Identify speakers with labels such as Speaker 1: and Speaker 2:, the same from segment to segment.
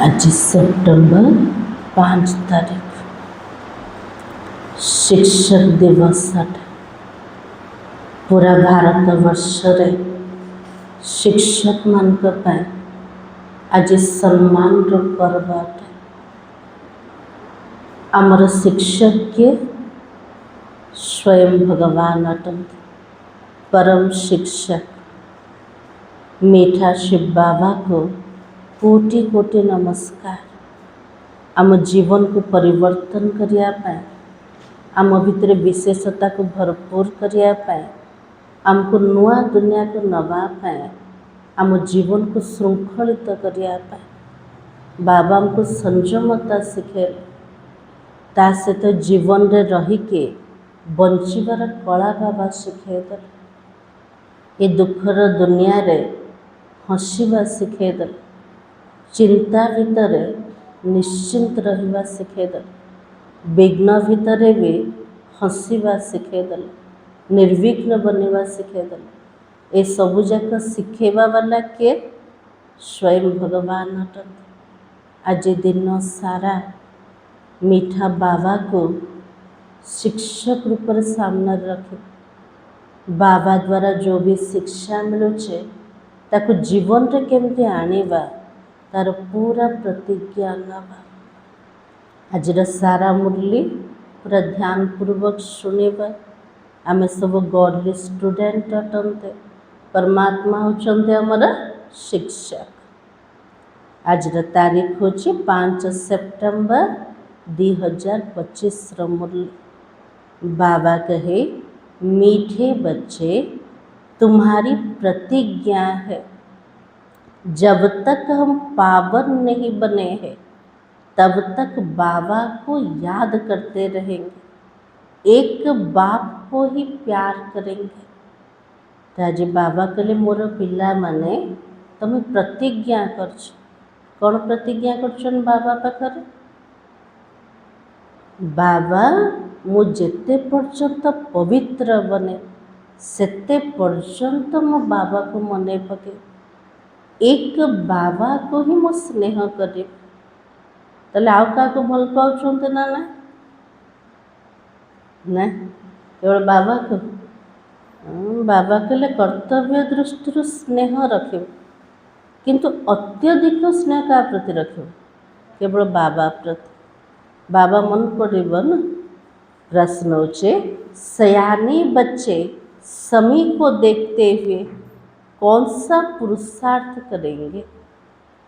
Speaker 1: आज सेप्टेम्बर 5 तारीख शिक्षक दिवस अटे। पूरा भारत वर्ष रे शिक्षक मान आज सम्मान पर्व अटे। आमर शिक्षक के स्वयं भगवान अटंती। परम शिक्षक मीठा शिव बाबा को कोटि कोटि नमस्कार। आम जीवन को परिवर्तन करने, आम भितर विशेषता को भरपूर करने, आमको नुआ दुनिया को नवापाई, आम जीवन को श्रृंखलित करने बाबा हमको संयमता शिखेले। ता सहित जीवन रे रहीके बंचीबार कला बाबा शिखेदे। ये दुखर दुनिया रे हसीबा शिखेदे। चिंता भितर निश्चिंत रहिबा शिखेदे। विघ्न भितर भी हसीबा शिखेदे। निर्विघ्न बनिबा शिखेदे। ये सबु जाक शिखेबा वाला के स्वयं भगवान अटंती। आज दिन सारा मीठा बाबा को शिक्षक रूप में सामने रखे। बाबा द्वारा जो भी शिक्षा मिलुचे ताको जीवन रे केमती आनिबा तार पूरा प्रतिज्ञा नवा। आज सारा मुरली पूरा ध्यान पूर्वक शुणिबा। आमे सब गॉडली स्टूडेंट अटंते। परमात्मा होचंते हमर शिक्षक। आज तारीख होची 5 सेप्टेम्बर 2025 मुरली। बाबा कहे, मीठे बच्चे तुम्हारी प्रतिज्ञा है, जब तक हम पावन नहीं बने हैं तब तक बाबा को याद करते रहेंगे, एक बाप को ही प्यार करेंगे। तो आज बाबा कहले मोर पिला माने तुम प्रतिज्ञा करछ। कौन प्रतिज्ञा करछन बाबा पाखरे? बाबा मु जेते पर्यंत पवित्र बने सेते पर्यंत मो बाबा को मने पके, एक बाबा को ही मो स्नेह करे। ताले आउ का को भल पाउछन्ते ना ना ना केवल बाबा को। बाबा कहले कर्तव्य दृष्टि स्नेह रखियो, किंतु अत्यधिक स्नेह का प्रति रखियो? केवल बाबा प्रति। बाबा मन पड़ेब न। प्रश्न होचे, सयाने बच्चे समय को देखते हुए कौन सा पुरुषार्थ करेंगे?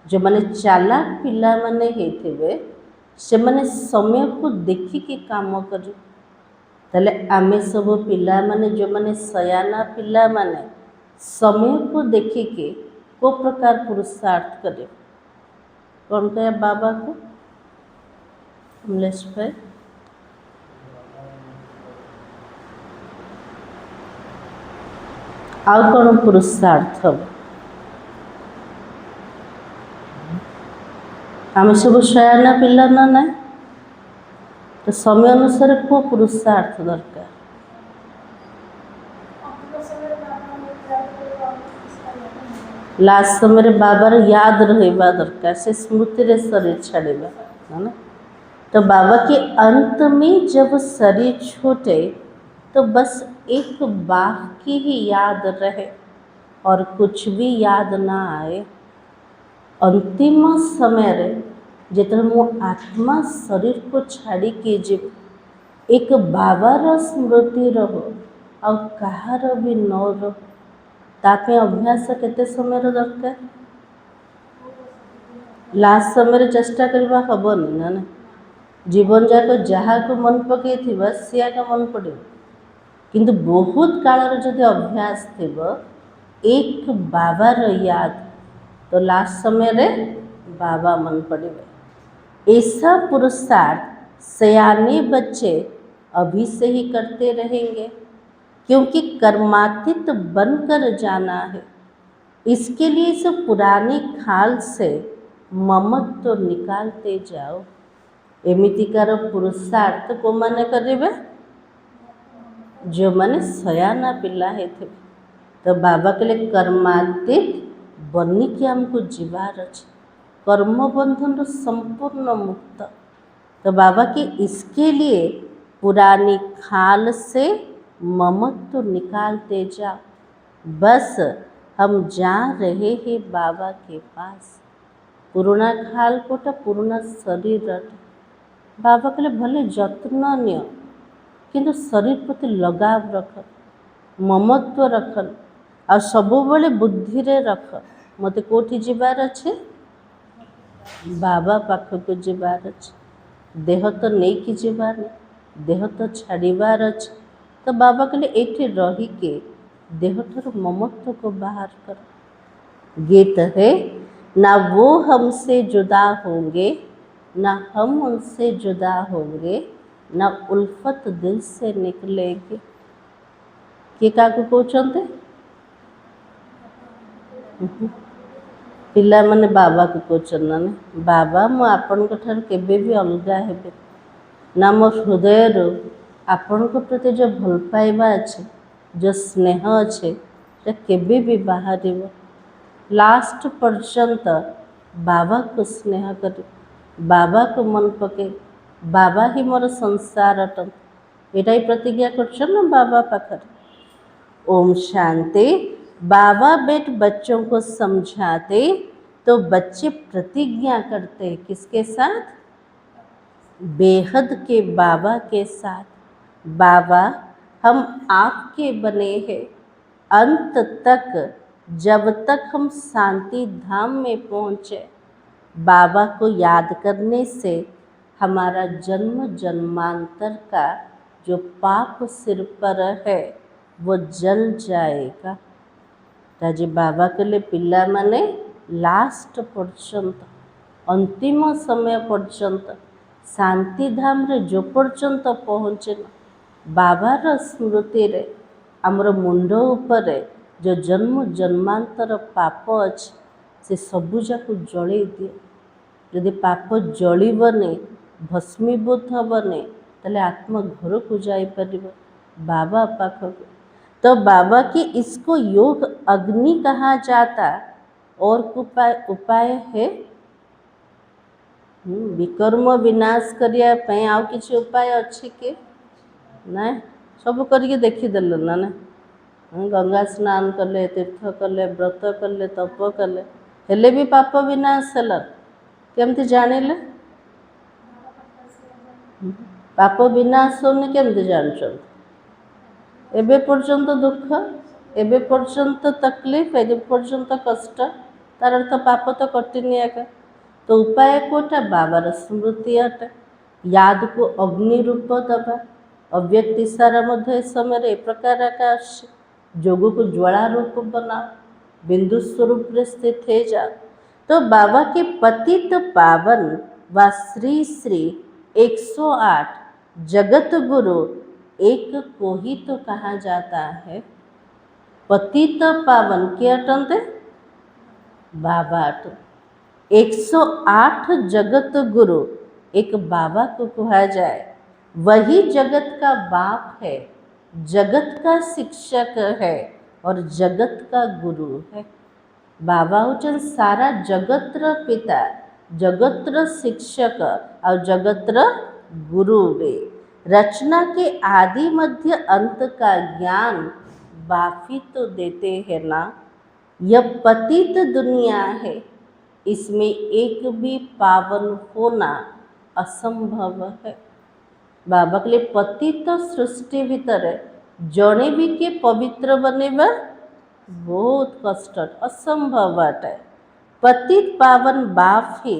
Speaker 1: जो माने चालाक पिला माने हेथिबे से माने समय को देखिके काम करे। ताले आमे सब पिला माने जो माने सयाना पिला माने समय को देखिके को प्रकार पुरुषार्थ करे? कौन कहे बाबा को? कमलेश भाई आउ कौन पुरुषार्थ हम? आम सब सयाना पिला ना ना, तो समय अनुसार को पुरुषार्थ दरकार। लास्ट समय बाबार याद रहिबा दरकार, से स्मृति रे शरीर छाड़िबा है ना। तो बाबा के अंत में जब शरीर छूटे तो बस एक बाप की ही याद रहे और कुछ भी याद ना आए। अंतिम समय रे जितने मो आत्मा शरीर को छाड़ी के जीव, एक बाबार स्मृति रहो और कहार भी न रहो। तापे अभ्यास केते समय दरकार? लास्ट समय चेष्टा करबा हबनी ना ना। जीवन जाक जहाँ को मन पकई थिबा सिया का मन पड़े, किंतु बहुत काल जदि अभ्यास थिब एक बाबार याद, तो लास्ट समय रे बाबा मन पड़े। ऐसा पुरुषार्थ सयाने बच्चे अभी से ही करते रहेंगे, क्योंकि कर्मातीत बनकर जाना है। इसके लिए इस पुरानी खाल से ममत्व तो निकालते जाओ। एमितिकार पुरुषार्थ को माने करेबे जो माने सयाना पिला है थे। तो बाबा के लिए कर्मातीत बनी के हमको जीवार अच्छे। कर्म बंधन संपूर्ण मुक्त। तो बाबा के इसके लिए पुरानी खाल से ममत्व निकालते जाओ। बस हम जा रहे हैं बाबा के पास। पुराना खाल कोटा पुराना शरीर अटे। बाबा कहले भले जत्न नियो किंतु शरीर प्रति लगाव रख, ममत्व रख, आ सबुबले बुद्धि रे रख मते कोठी जिबार अच्छे बाबा पाखक जिबार अच्छे। देह तो नहीं कि जिबार नहीं, देह तो छाड़ीबार अच्छे। तो बाबा कहले एठी रही के देह ठार ममत्व को बाहर कर। गीत है, ना वो हमसे जुदा होंगे ना हम उनसे जुदा होंगे, ना उल्फत दिल से निकलेगी। किए काकू कहते पिलामाने बाबा को कहते ना बाबा मु आपण केबे भी अलगा हेबे ना। मो हृदय आपण प्रति जो भल पाइबा अच्छे, जो स्नेह अच्छे, केबे भी बाहर लास्ट पर्यंत बाबा को स्नेह कर, बाबा को मन पके, बाबा ही मोर संसार अटन। एटा ही प्रतिज्ञा कर ना बाबा पाखर। ओम शांति। बाबा बेट बच्चों को समझाते तो बच्चे प्रतिज्ञा करते किसके साथ? बेहद के बाबा के साथ। बाबा हम आपके बने हैं, अंत तक जब तक हम शांति धाम में पहुँचे बाबा को याद करने से हमारा जन्म जन्मांतर का जो पाप सिर पर है वो जल जाएगा। ताजे बाबा के लिए पिला माने लास्ट पर्यंत अंतिम समय पर्यंत शांति धाम रे जो पर्यंत पहुँचे बाबार स्मृति रे आमर मुंड उपर जो जन्म जन्मांतर पाप अच्छे से सबुजाक जड़े दिए। यदि पाप जलिबनी भस्मीभूत हेबनी ताले आत्मा घर को जापर बाबा पाखक। तो बाबा के इसको योग अग्नि कहा जाता। और उपाय है विकर्म विनाश करिया पे आउ किछि उपाय अच्छे के ना? सब करके देखीदेल ना ना गंगा स्नान कले, तीर्थ कले, व्रत कले, तप कले, हेले भी पाप विनाश है केमती जानिले? पाप विनाश होने केमती जानछन? एबे पर्यंत दुख, एबे पर्यंत तकलीफ, एबे पर्यंत कष्ट, तार अर्थ पाप तो कटिनी एका। तो उपाय कोटा बाबार स्मृति अटे। याद को अग्नि रूप दबा। अव्यक्त इशारा मध्य समय ए प्रकार का जोग को ज्वाला रूप बनाओ, बिंदु स्वरूप रे स्थित है जा। तो बाबा के पतित पावन व श्री श्री 108 जगत गुरु एक को ही तो कहा जाता है। पतित पावन के अटंते बाबा अट 108 जगत गुरु एक बाबा को कहा जाए। वही जगत का बाप है, जगत का शिक्षक है और जगत का गुरु है। बाबा होचन सारा जगतर पिता, जगतर शिक्षक और जगतर गुरु वे। रचना के आदि मध्य अंत का ज्ञान बाफी तो देते हैं ना। यह पतित दुनिया है, इसमें एक भी पावन होना असंभव है। बाबा के लिए पतित सृष्टि भीतर जड़े भी के पवित्र बनेबा बहुत कष्ट, असंभव है। पतित पावन बाप ही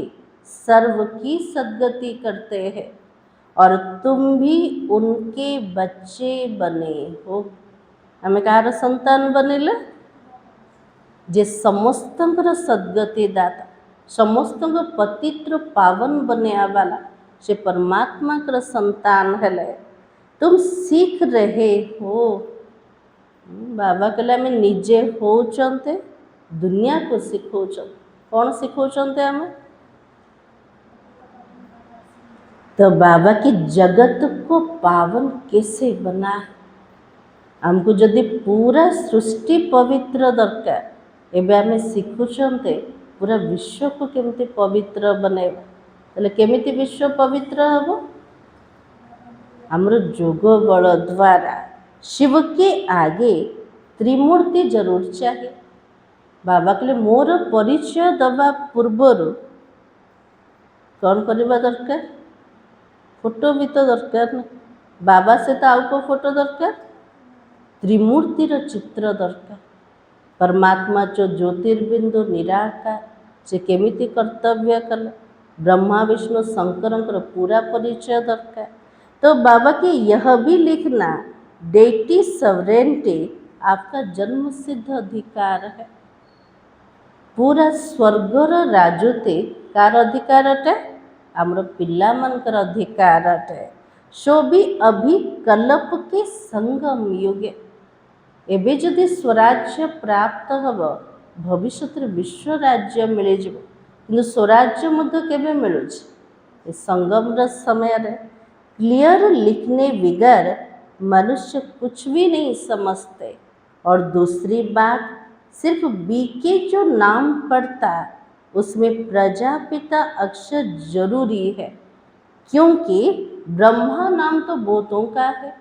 Speaker 1: सर्व की सद्गति करते हैं और तुम भी उनके बच्चे बने हो। हमें कार संतान बनेले जे समस्तंकर सद्गति दाता, समस्तंक पतित्र पावन बनिया वाला से परमात्मा कर संतान है। तुम सीख रहे हो। बाबा कहले आम निजे होचंते दुनिया को सिखौचंते। कौन सिखौचंते आम? तो बाबा की जगत को पावन कैसे बना है? हमको जदि पूरा सृष्टि पवित्र दरकार एबे आम शिखुचंते पूरा विश्व को केमती पवित्र बनेबा ताले केमिति विश्व पवित्र हबो हमरो जोग बल द्वारा शिव के आगे त्रिमूर्ति जरूर चाहिए बाबा कहले मोर परिचय दबा पूर्वर कौन करवा दरकार फोटो भी तो दरकार ना बाबा से तो आउ को फोटो दरकार त्रिमूर्तिर चित्र दरकार परमात्मा जो ज्योतिर्बिंदु निराकार से केमिति कर्तव्य कला ब्रह्मा विष्णु शंकर पूरा परिचय दरकार तो बाबा के यह भी लिखना डेटी सवरेंटी आपका जन्म सिद्ध अधिकार है पूरा स्वर्गर राजते कार अधिकार अटे आमर पिला मनकर अधिकार अटे सो भी अभी कल्प के संगम युगे एबे जदि स्वराज्य प्राप्त हब भविष्य विश्व राज्य मिल जाव कि स्वराज्य मध्य केबे मिलुछि संगम समय क्लियर लिखने बिगर मनुष्य कुछ भी नहीं समझते और दूसरी बात सिर्फ बी के जो नाम पढ़ता उसमें प्रजापिता अक्षर जरूरी है क्योंकि ब्रह्मा नाम तो बहुतों का है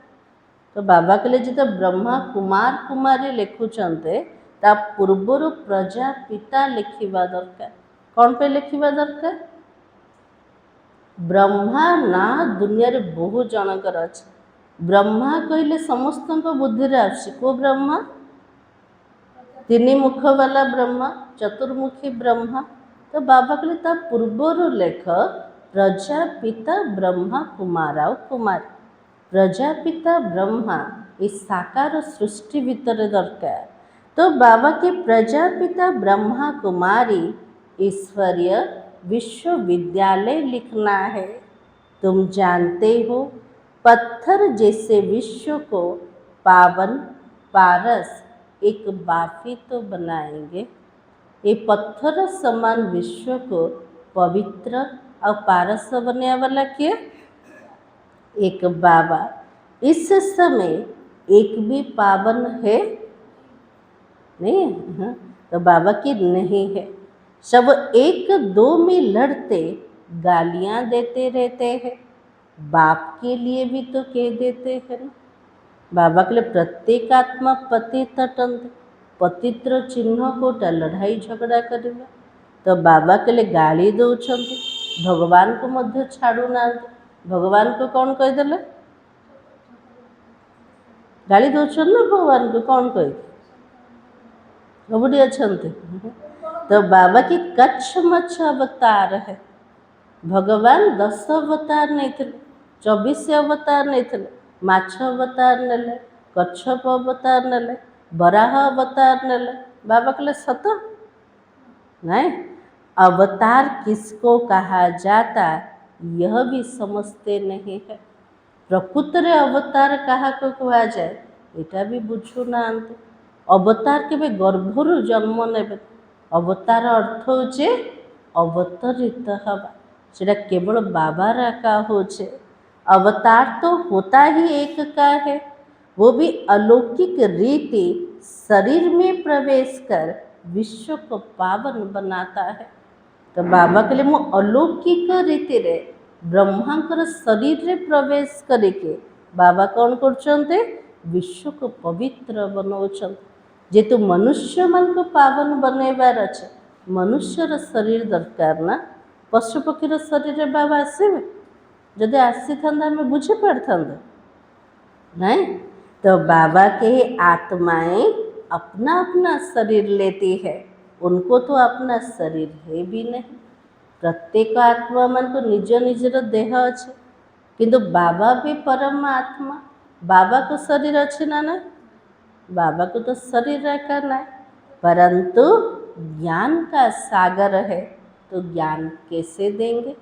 Speaker 1: तो बाबा के लिए जो ब्रह्मा कुमार कुमारी लिखुचंते ता पूर्वर प्रजापिता लिखिबा दरकार कौन पे लिखिबा दरकार ब्रह्मा ना दुनिया रे बहु जनकर अछि ब्रह्मा कहले समस्त बुद्धि रे आछि को ब्रह्मा तीन मुख वाला ब्रह्मा चतुर्मुखी ब्रह्मा तो बाबा कहले ता पूर्वर लेख प्रजापिता ब्रह्मा कुमार और कुमारी प्रजापिता ब्रह्मा इस साकार सृष्टि भीतर दरकार तो बाबा के प्रजापिता ब्रह्मा कुमारी ईश्वरीय विश्वविद्यालय लिखना है तुम जानते हो पत्थर जैसे विश्व को पावन पारस एक बाफी तो बनाएंगे ये पत्थर समान विश्व को पवित्र और पारस बनने वाला क्या एक बाबा इस समय एक भी पावन है नहीं तो बाबा की नहीं है सब एक दो में लड़ते गालियां देते रहते हैं बाप के लिए भी तो कह देते हैं ना बाबा के लिए प्रत्येक आत्मा पति तटंत पतित्र चिन्ह कोटा लड़ाई झगड़ा करेगा तो बाबा के लिए गाली दौरान भगवान को मध्य छाड़ू ना भगवान को कौन कहीदेले गाली दौरान ना भगवान को कौन कही सबुड़ी अच्छा तो बाबा की कच्छ मच्छ अवतार है भगवान 10 अवतार नहीं थे 24 अवतार नहीं थे माछ अवतार नेले कच्छप अवतार नेले बराह अवतार नेले बाबा कहले सत नहीं अवतार किसको कहा जाता यह भी समझते नहीं है प्रकृत अवतार कहा को कहा जाए यहाँ भी बुझू ना अवतार के गर्भर जन्म ने अवतार अर्थ होचे अवतरित हवा सेटा केवल बाबार का होचे अवतार तो होता ही एक का है वो भी अलौकिक रीति शरीर में प्रवेश कर विश्व को पावन बनाता है तो बाबा के लिए मु अलौकिक रीति रे ब्रह्मांकर शरीर रे प्रवेश करके बाबा कौन करछन्ते विश्व को पवित्र बनाउछन्ते जेतु मनुष्य मन को पावन बनैबार अच्छे मनुष्यर शरीर दरकार ना पशु पक्षीर शरीर बाबा आसबे जदि आसी था आम बुझी पारता नहीं तो बाबा के आत्माएं अपना अपना शरीर लेती है उनको तो अपना शरीर है भी नहीं प्रत्येक आत्मा मन को निज निजर देह अच्छे किंतु बाबा भी परम आत्मा बाबा को शरीर अच्छे ना ना बाबा को तो शरीर रखा नहीं परंतु ज्ञान का सागर है तो ज्ञान कैसे देंगे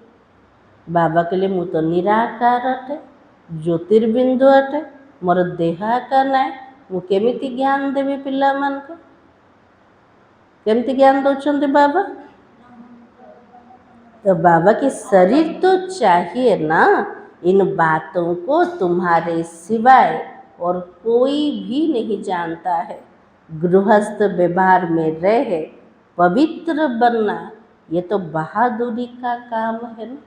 Speaker 1: बाबा के लिए मु तो निराकार अटे ज्योतिर्बिंदु अटे मोर देहाकार नाई मु केमिति ज्ञान देवी पिला मान को केमिति ज्ञान दौरान बाबा तो बाबा के शरीर तो चाहिए ना इन बातों को तुम्हारे सिवाय और कोई भी नहीं जानता है गृहस्थ व्यवहार में रहे पवित्र बनना ये तो बहादुरी का काम है ना।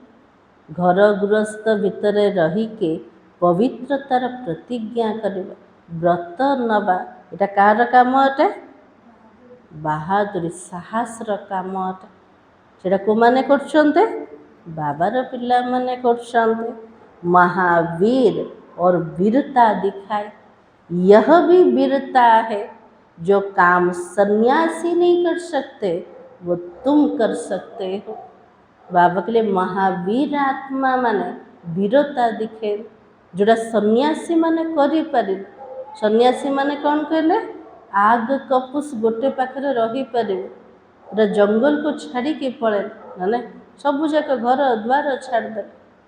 Speaker 1: घर गृहस्थ भितर रहीके पवित्रतार प्रतिज्ञा करवा, व्रत नवा, एटा कार काम अटे? बहादुरी साहसर काम अटे। सेटा को माने करछन्ते? बाबार पिला माने करछन्ते। महावीर और वीरता दिखाए, यह भी वीरता है। जो काम सन्यासी नहीं कर सकते वो तुम कर सकते हो। बाबा के लिए महावीर आत्मा माने वीरता दिखे, जोड़ा सन्यासी माने करि पारे। सन्यासी माने कौन कहले? आग कपुस गोटे पाखरे रही पारे, पूरा जंगल को छाड़ी के पड़े ना, सबू जाक घर द्वार छाड़दे।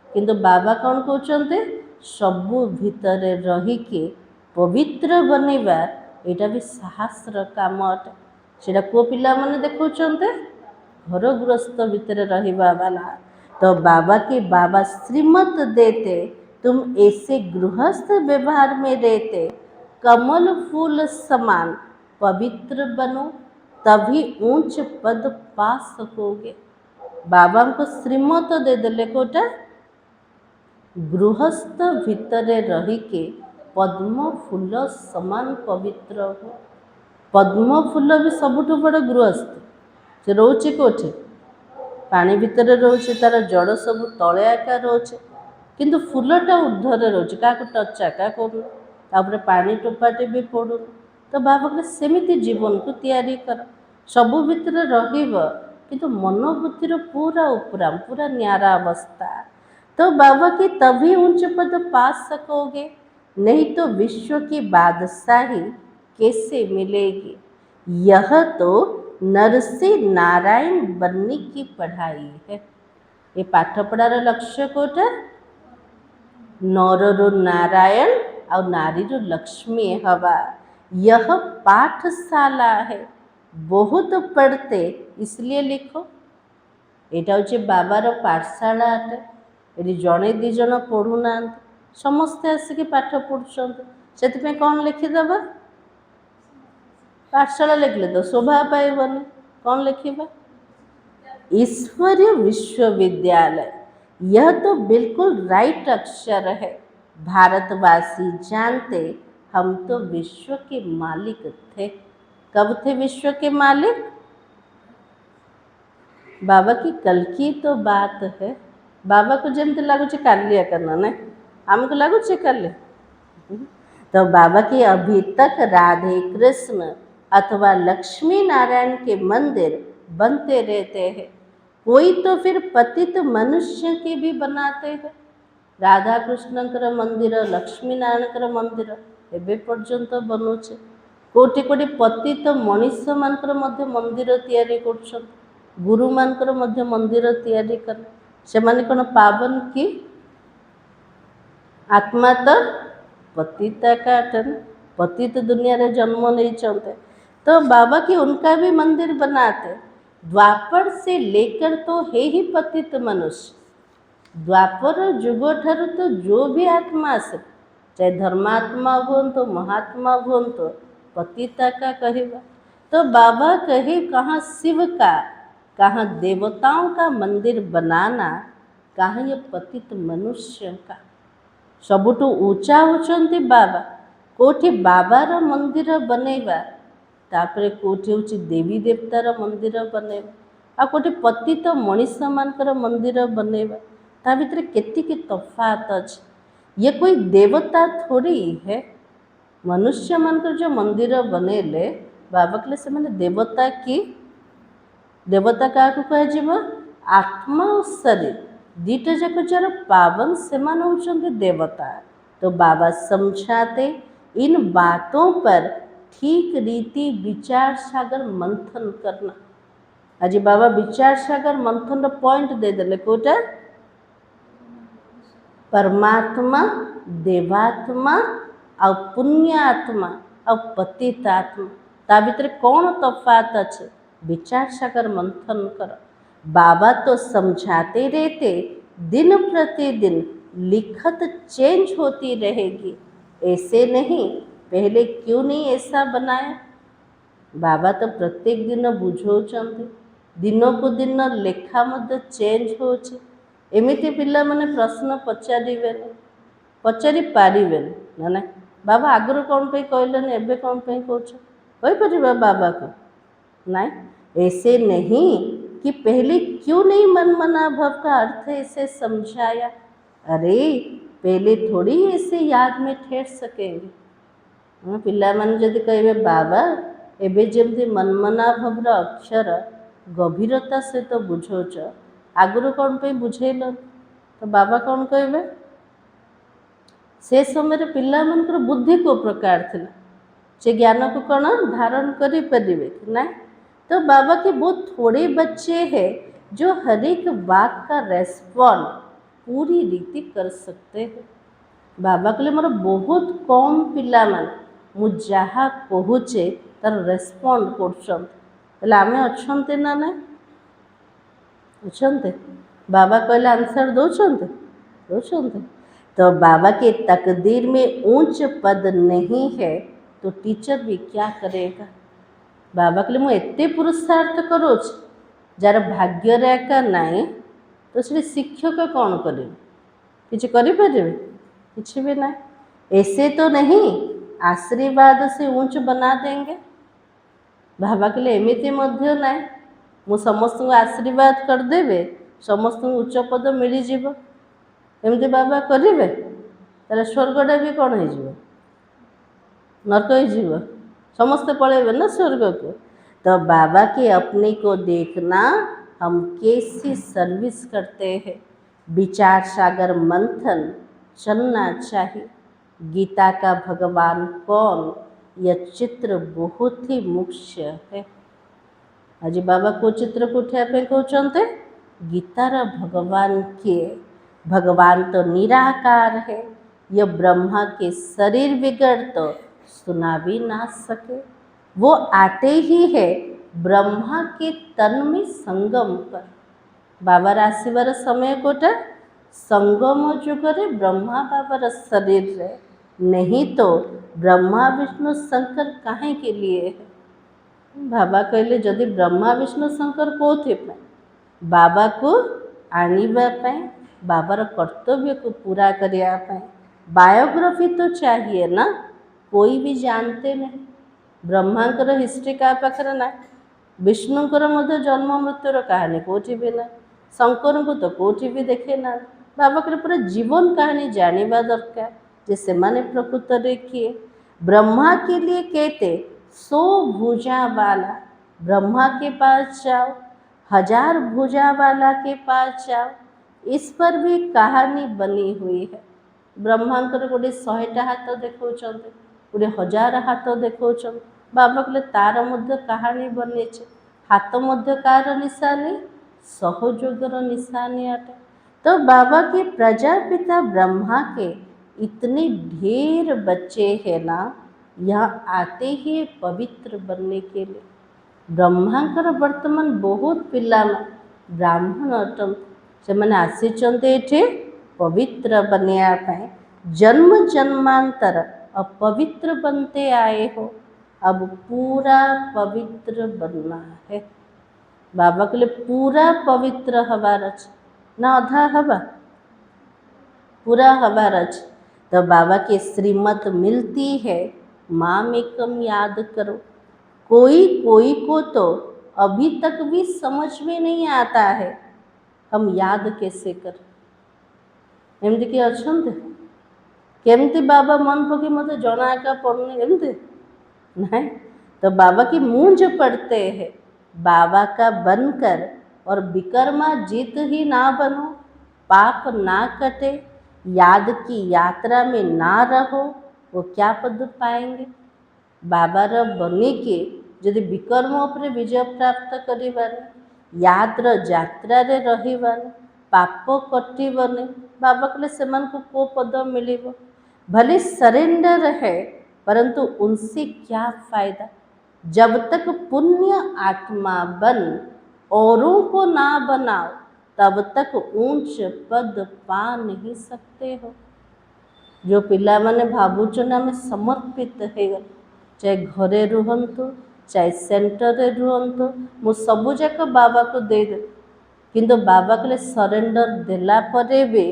Speaker 1: किंतु बाबा कौन कहते? सबू भितर रहीके पवित्र बनवा, यहाँ भी साहसर काम अटे। सेटा को पिला माने देखौछन्ते? घर गृहस्थ भितर रहिबा वाला। तो बाबा के बाबा श्रीमत देते, तुम ऐसे गृहस्थ व्यवहार में रहते कमल फूल समान पवित्र बनो, तभी ऊंच पद पा सकोगे। बाबा हमको श्रीमत दे देले कोटा? गृहस्थ भितर रहीके पद्म फूल समान पवित्र हो। पद्म फूल भी सबुठ बड़ गृहस्थ, से रोचे कोठे? पानी भितर रोचे, तार जड़ सब तले आका रोचे, किंतु फूलटा ऊर्ध्वर रोचे, क्या टच आका कर पानी टोपाटे भी पड़ू। तो बाबा कहले सेमिति जीवन को तैयारी कर, सबू भितर रहिब किंतु मनोबुद्धिर पूरा उपराम, पूरा न्यारा अवस्था। तो बाबा की तभी ऊंच पद पा सकोगे, नहीं तो विश्व की बादशाही कैसे मिलेगी। यह तो नर से नारायण बनने की पढ़ाई है। ये पाठ पढ़ार लक्ष्य कोटा? नर नारायण और नारी लक्ष्मी हवा। यह पाठशाला है, बहुत पढ़ते इसलिए लिखो। एटा होचे बाबार पाठशाला अटे। ये जड़े दी जन पढ़ुना, समस्ते आसिक पाठ पढ़ुंट, से कौन लिखिदेबा? पाठशाला लिखले तो शोभा पाइबनी, कौन लिखा? ईश्वरीय विश्वविद्यालय। यह तो बिल्कुल राइट अक्षर है। भारतवासी जानते हम तो विश्व के मालिक थे। कब थे विश्व के मालिक? बाबा की कल की तो बात है। बाबा को जमते लगुच कालिया करना ना, आमको लगुच काले। तो बाबा की अभी तक राधे कृष्ण अथवा लक्ष्मी नारायण के मंदिर बनते रहते हैं। कोई तो फिर पतित मनुष्य के भी बनाते हैं। राधा कृष्णकर मंदिर, लक्ष्मी नारायणकर मंदिर एबे पर्यंत बनुचे। कोटि कोटि पतित मनीष मानकर मध्य मंदिर तैयारी कर, गुरु मानकर मध्य मंदिर तैयारी कर। से माने कौन पावन की आत्मा तो पतिता का पतित दुनिया रे जन्म नहीं चलते। तो बाबा की उनका भी मंदिर बनाते। द्वापर से लेकर तो है ही पतित मनुष्य। द्वापर जुग ठार तो जो भी आत्मा से, चाहे धर्मात्मा हुन तो महात्मा हुन तो पतिता का कहवा। तो बाबा कहे कहाँ शिव का, कहाँ देवताओं का मंदिर बनाना, कहाँ ये पतित मनुष्य का। सबुठु ऊंचा होचंती बाबा। कोठी बाबार मंदिर बनेवा, तापरे कोठी होची देवी देवतार मंदिर बनेवा, आ कोठी पतित मनीष मानकर मंदिर बनेवा। ता भितर केतिकी तफात अछि। ये कोई देवता थोड़ी है। मनुष्य मानकर जो मंदिर बनेले बाबा कहले से माने देवता की, देवता क्या कह आत्मा और शरीर दीटा जाक जार पावन से मान होचंती देवता। तो बाबा समझाते इन बातों पर ठीक रीति विचार सागर मंथन करना। आज बाबा विचार सागर मंथन पॉइंट दे देले कोटा? परमात्मा, देवात्मा और पुण्यात्मा और पतितात्मा, ता भीतर कौन तफात अच्छे? विचार सागर मंथन कर। बाबा तो समझाते रहते, दिन प्रतिदिन लिखत चेंज होती रहेगी। ऐसे नहीं, पहले क्यों नहीं ऐसा बनाया? बाबा तो प्रत्येक दिन बुझाउछन्ति, दिनकू दिन लेखा मध्य चेंज होछि। एमिति पिलामाने प्रश्न पचारिबेनि, पचारि पारिबेनि ना ना बाबा आगुरु कौन पे कहलेनि एबे कौन पे कहछ कहि परिबा बाबा को नहीं। ऐसे नहीं कि पहले क्यों नहीं मनमना भव का अर्थ ऐसे समझाया। अरे पहले थोड़ी ऐसे याद में ठहर सकेंगे। पिलामाने जदि कहबे बाबा एबे जेमति मनमना भवर अक्षर गभीरता से तो बुझौछ, आगुरु कौन पे बुझेल तो बाबा कौन कहबे। से समय पिलामानकर बुद्धि को प्रकार थिला, से ज्ञान को कौन धारण करि परिबे ना। तो बाबा के बहुत थोड़े बच्चे हैं जो हर एक बात का रेस्पॉन्ड पूरी रीति कर सकते हैं। बाबा कहले मोर बहुत कम पिलामान मु जहाँ कहूचे तार रेस्पॉन्ड कर आमे अच्छे ना ना अच्छे बाबा कहले आंसर दौरान। तो बाबा के तकदीर में ऊंच पद नहीं है तो टीचर भी क्या करेगा। बाबा कहले मु एते पुरुषार्थ करोच जार भाग्य रेखा नाई तो से शिक्षक कौन करें किसी करें किसी भी ना। ऐसे तो नहीं आशीर्वाद से ऊंच बना देंगे। बाबा कहले एमिति मध्य ना मु समस्त को आशीर्वाद करदेवे समस्त उच्च पद मिल जीव एमती बाबा करेंगे तार स्वर्गटा भी कौन हो नरक हो समस्ते पलैबे ना स्वर्ग को। तो बाबा के अपने को देखना हम कैसी सर्विस करते हैं। विचार सागर मंथन चलना चाहिए। गीता का भगवान कौन यह चित्र बहुत ही मुख्य है। आज बाबा को चित्र को उठाया कहते गीतार भगवान के भगवान तो निराकार है, यह ब्रह्मा के शरीर बिगड़ तो सुना भी ना सके। वो आते ही है ब्रह्मा के तन में संगम पर। बाबार आसवर समय कोटा संगम जुगरे ब्रह्मा बाबार शरीर रे, नहीं तो ब्रह्मा विष्णु शंकर काहे के लिए है। बाबा कहले जदि ब्रह्मा विष्णु शंकर कौथे बाबा को आनिबा पाए बाबार कर्तव्य को पूरा करिया पाए बायोग्राफी तो चाहिए ना। कोई भी जानते नहीं ब्रह्मांकर हिस्ट्री क्या पाखरे ना, विष्णुंकर मध्य जन्म मृत्युर कहानी कोठी भी ना, शंकर को तो कोठी भी देखे ना। बाबा के पूरा जीवन कहानी जानिबा दरकार जे से माने प्रकृत देखिए। ब्रह्मा के लिए कहते 100 भुजा वाला ब्रह्मा के पास जाओ, 1000 भुजा वाला के पास जाओ। इस पर भी कहानी बनी हुई है। ब्रह्मांकर गोटे 100टा हाथ देखौछन, गोटे 1000 हाथ देखौछन। बाबा कहले तार मध्य कहानी बनी हाथ मध्य कार निशानी सहयोगर निशानी अटे। तो बाबा के प्रजापिता ब्रह्मा के इतने ढेर बच्चे हैं ना, यहाँ आते ही पवित्र बनने के लिए। ब्रह्मांकर वर्तमान बहुत पिला ब्राह्मण अटन से मैंने आसीचंते एठे पवित्र बनया पाए। जन्म जन्मांतर अपवित्र बनते आए हो, अब पूरा पवित्र बनना है। बाबा के लिए पूरा पवित्र हवार अछि ना अधा हवा पूरा हवार अछि। तो बाबा के श्रीमत मिलती है माम एकम याद करो। कोई कोई को तो अभी तक भी समझ में नहीं आता है हम याद कैसे करें। एमती किए अच्छे केमती बाबा मन पकि मत जना का पड़ने एमती नहीं। तो बाबा की मूंज पढ़ते हैं बाबा का बनकर और विकर्मा जीत ही ना बनो, पाप ना कटे, याद की यात्रा में ना रहो, वो क्या पद पाएंगे। बाबार बनी के जदि विकर्म उपरे विजय प्राप्त करिबाने, याद्र यात्रा रे रहिबाने, पाप कटिबने, बाबा कहले सेमान को को पद मिलिबो। भले सरेंडर है परंतु उनसे क्या फायदा जब तक पुण्य आत्मा बन औरों को ना बनाओ तब तक ऊंच पद पा नहीं सकते हो। जो पिला माने भावुचन आम समर्पित है चाहे घरे रुहंतु चाहे सेंटर रुहतु मु सबुजाक बाबा को देदे किंतु बाबा कहले सरेंडर देला परे भी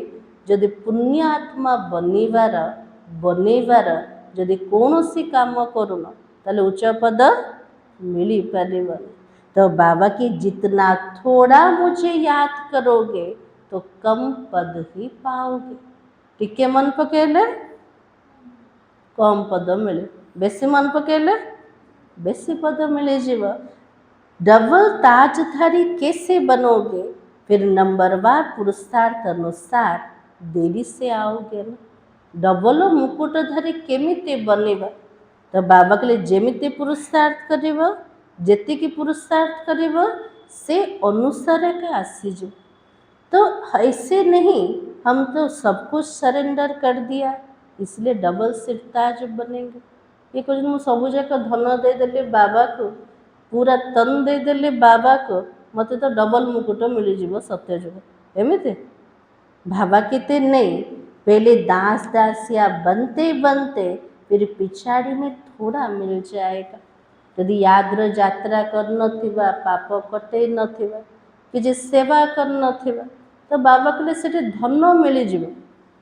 Speaker 1: जदि पुण्य आत्मा बनैबार जदि कौन सी काम करून ताले उच्च पद मिल पारिबनी। तो बाबा की जितना थोड़ा मुझे याद करोगे तो कम पद ही पाओगे। टिके मन पकेले कम पद मिले, बेसी मन पकेले बेसी पद मिले जीव। डबल ताजधारी कैसे बनोगे? फिर नंबरवार पुरुषार्थ अनुसार देरी से आओगे ना। डबल मुकुटधारी केमिति बनेबा? तो बाबा कहले जेमिति पुरुषार्थ करिब जेतिकी पुरुषार्थ करिब से अनुसार का आसीज। तो ऐसे नहीं हम तो सब कुछ सरेंडर कर दिया इसलिए डबल सिर्फ ताज बनेंगे। ये कुछ मुझे सबुजाक धन देदेली बाबा को पूरा तन देदेली बाबा को मत तो डबल मुकुट मिलଯିव सत्य जुग एमती भावा के नहीं। पहले दास दासिया बनते बनते फिर पिछाड़ी में थोड़ा मिल जाएगा। यदि याद्र यात्रा कर नथिबा पाप कटे नथिबा कि सेवा कर नथिबा तो बाबा कहले से धन मिलଯିव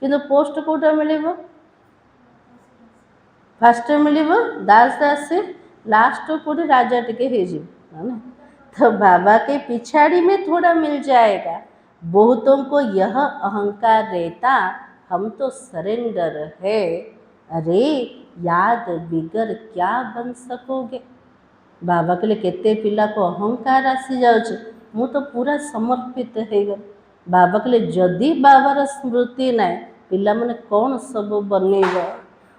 Speaker 1: किंतु पोस्ट कोटा मिलिबो फास्ट मिलिबो दास दासी लास्ट को राजा टिके है ना। तो बाबा के पिछाड़ी में थोड़ा मिल जाएगा। बहुतों को यह अहंकार रहता हम तो सरेंडर है। अरे याद बिगर क्या बन सकोगे? बाबा के लिए केते पिला को अहंकार आसी जाउछ मु तो पूरा समर्पित है गल। बाबा के लिए जदि बाबार स्मृति नाय पिला माने कौन सब बनेगा।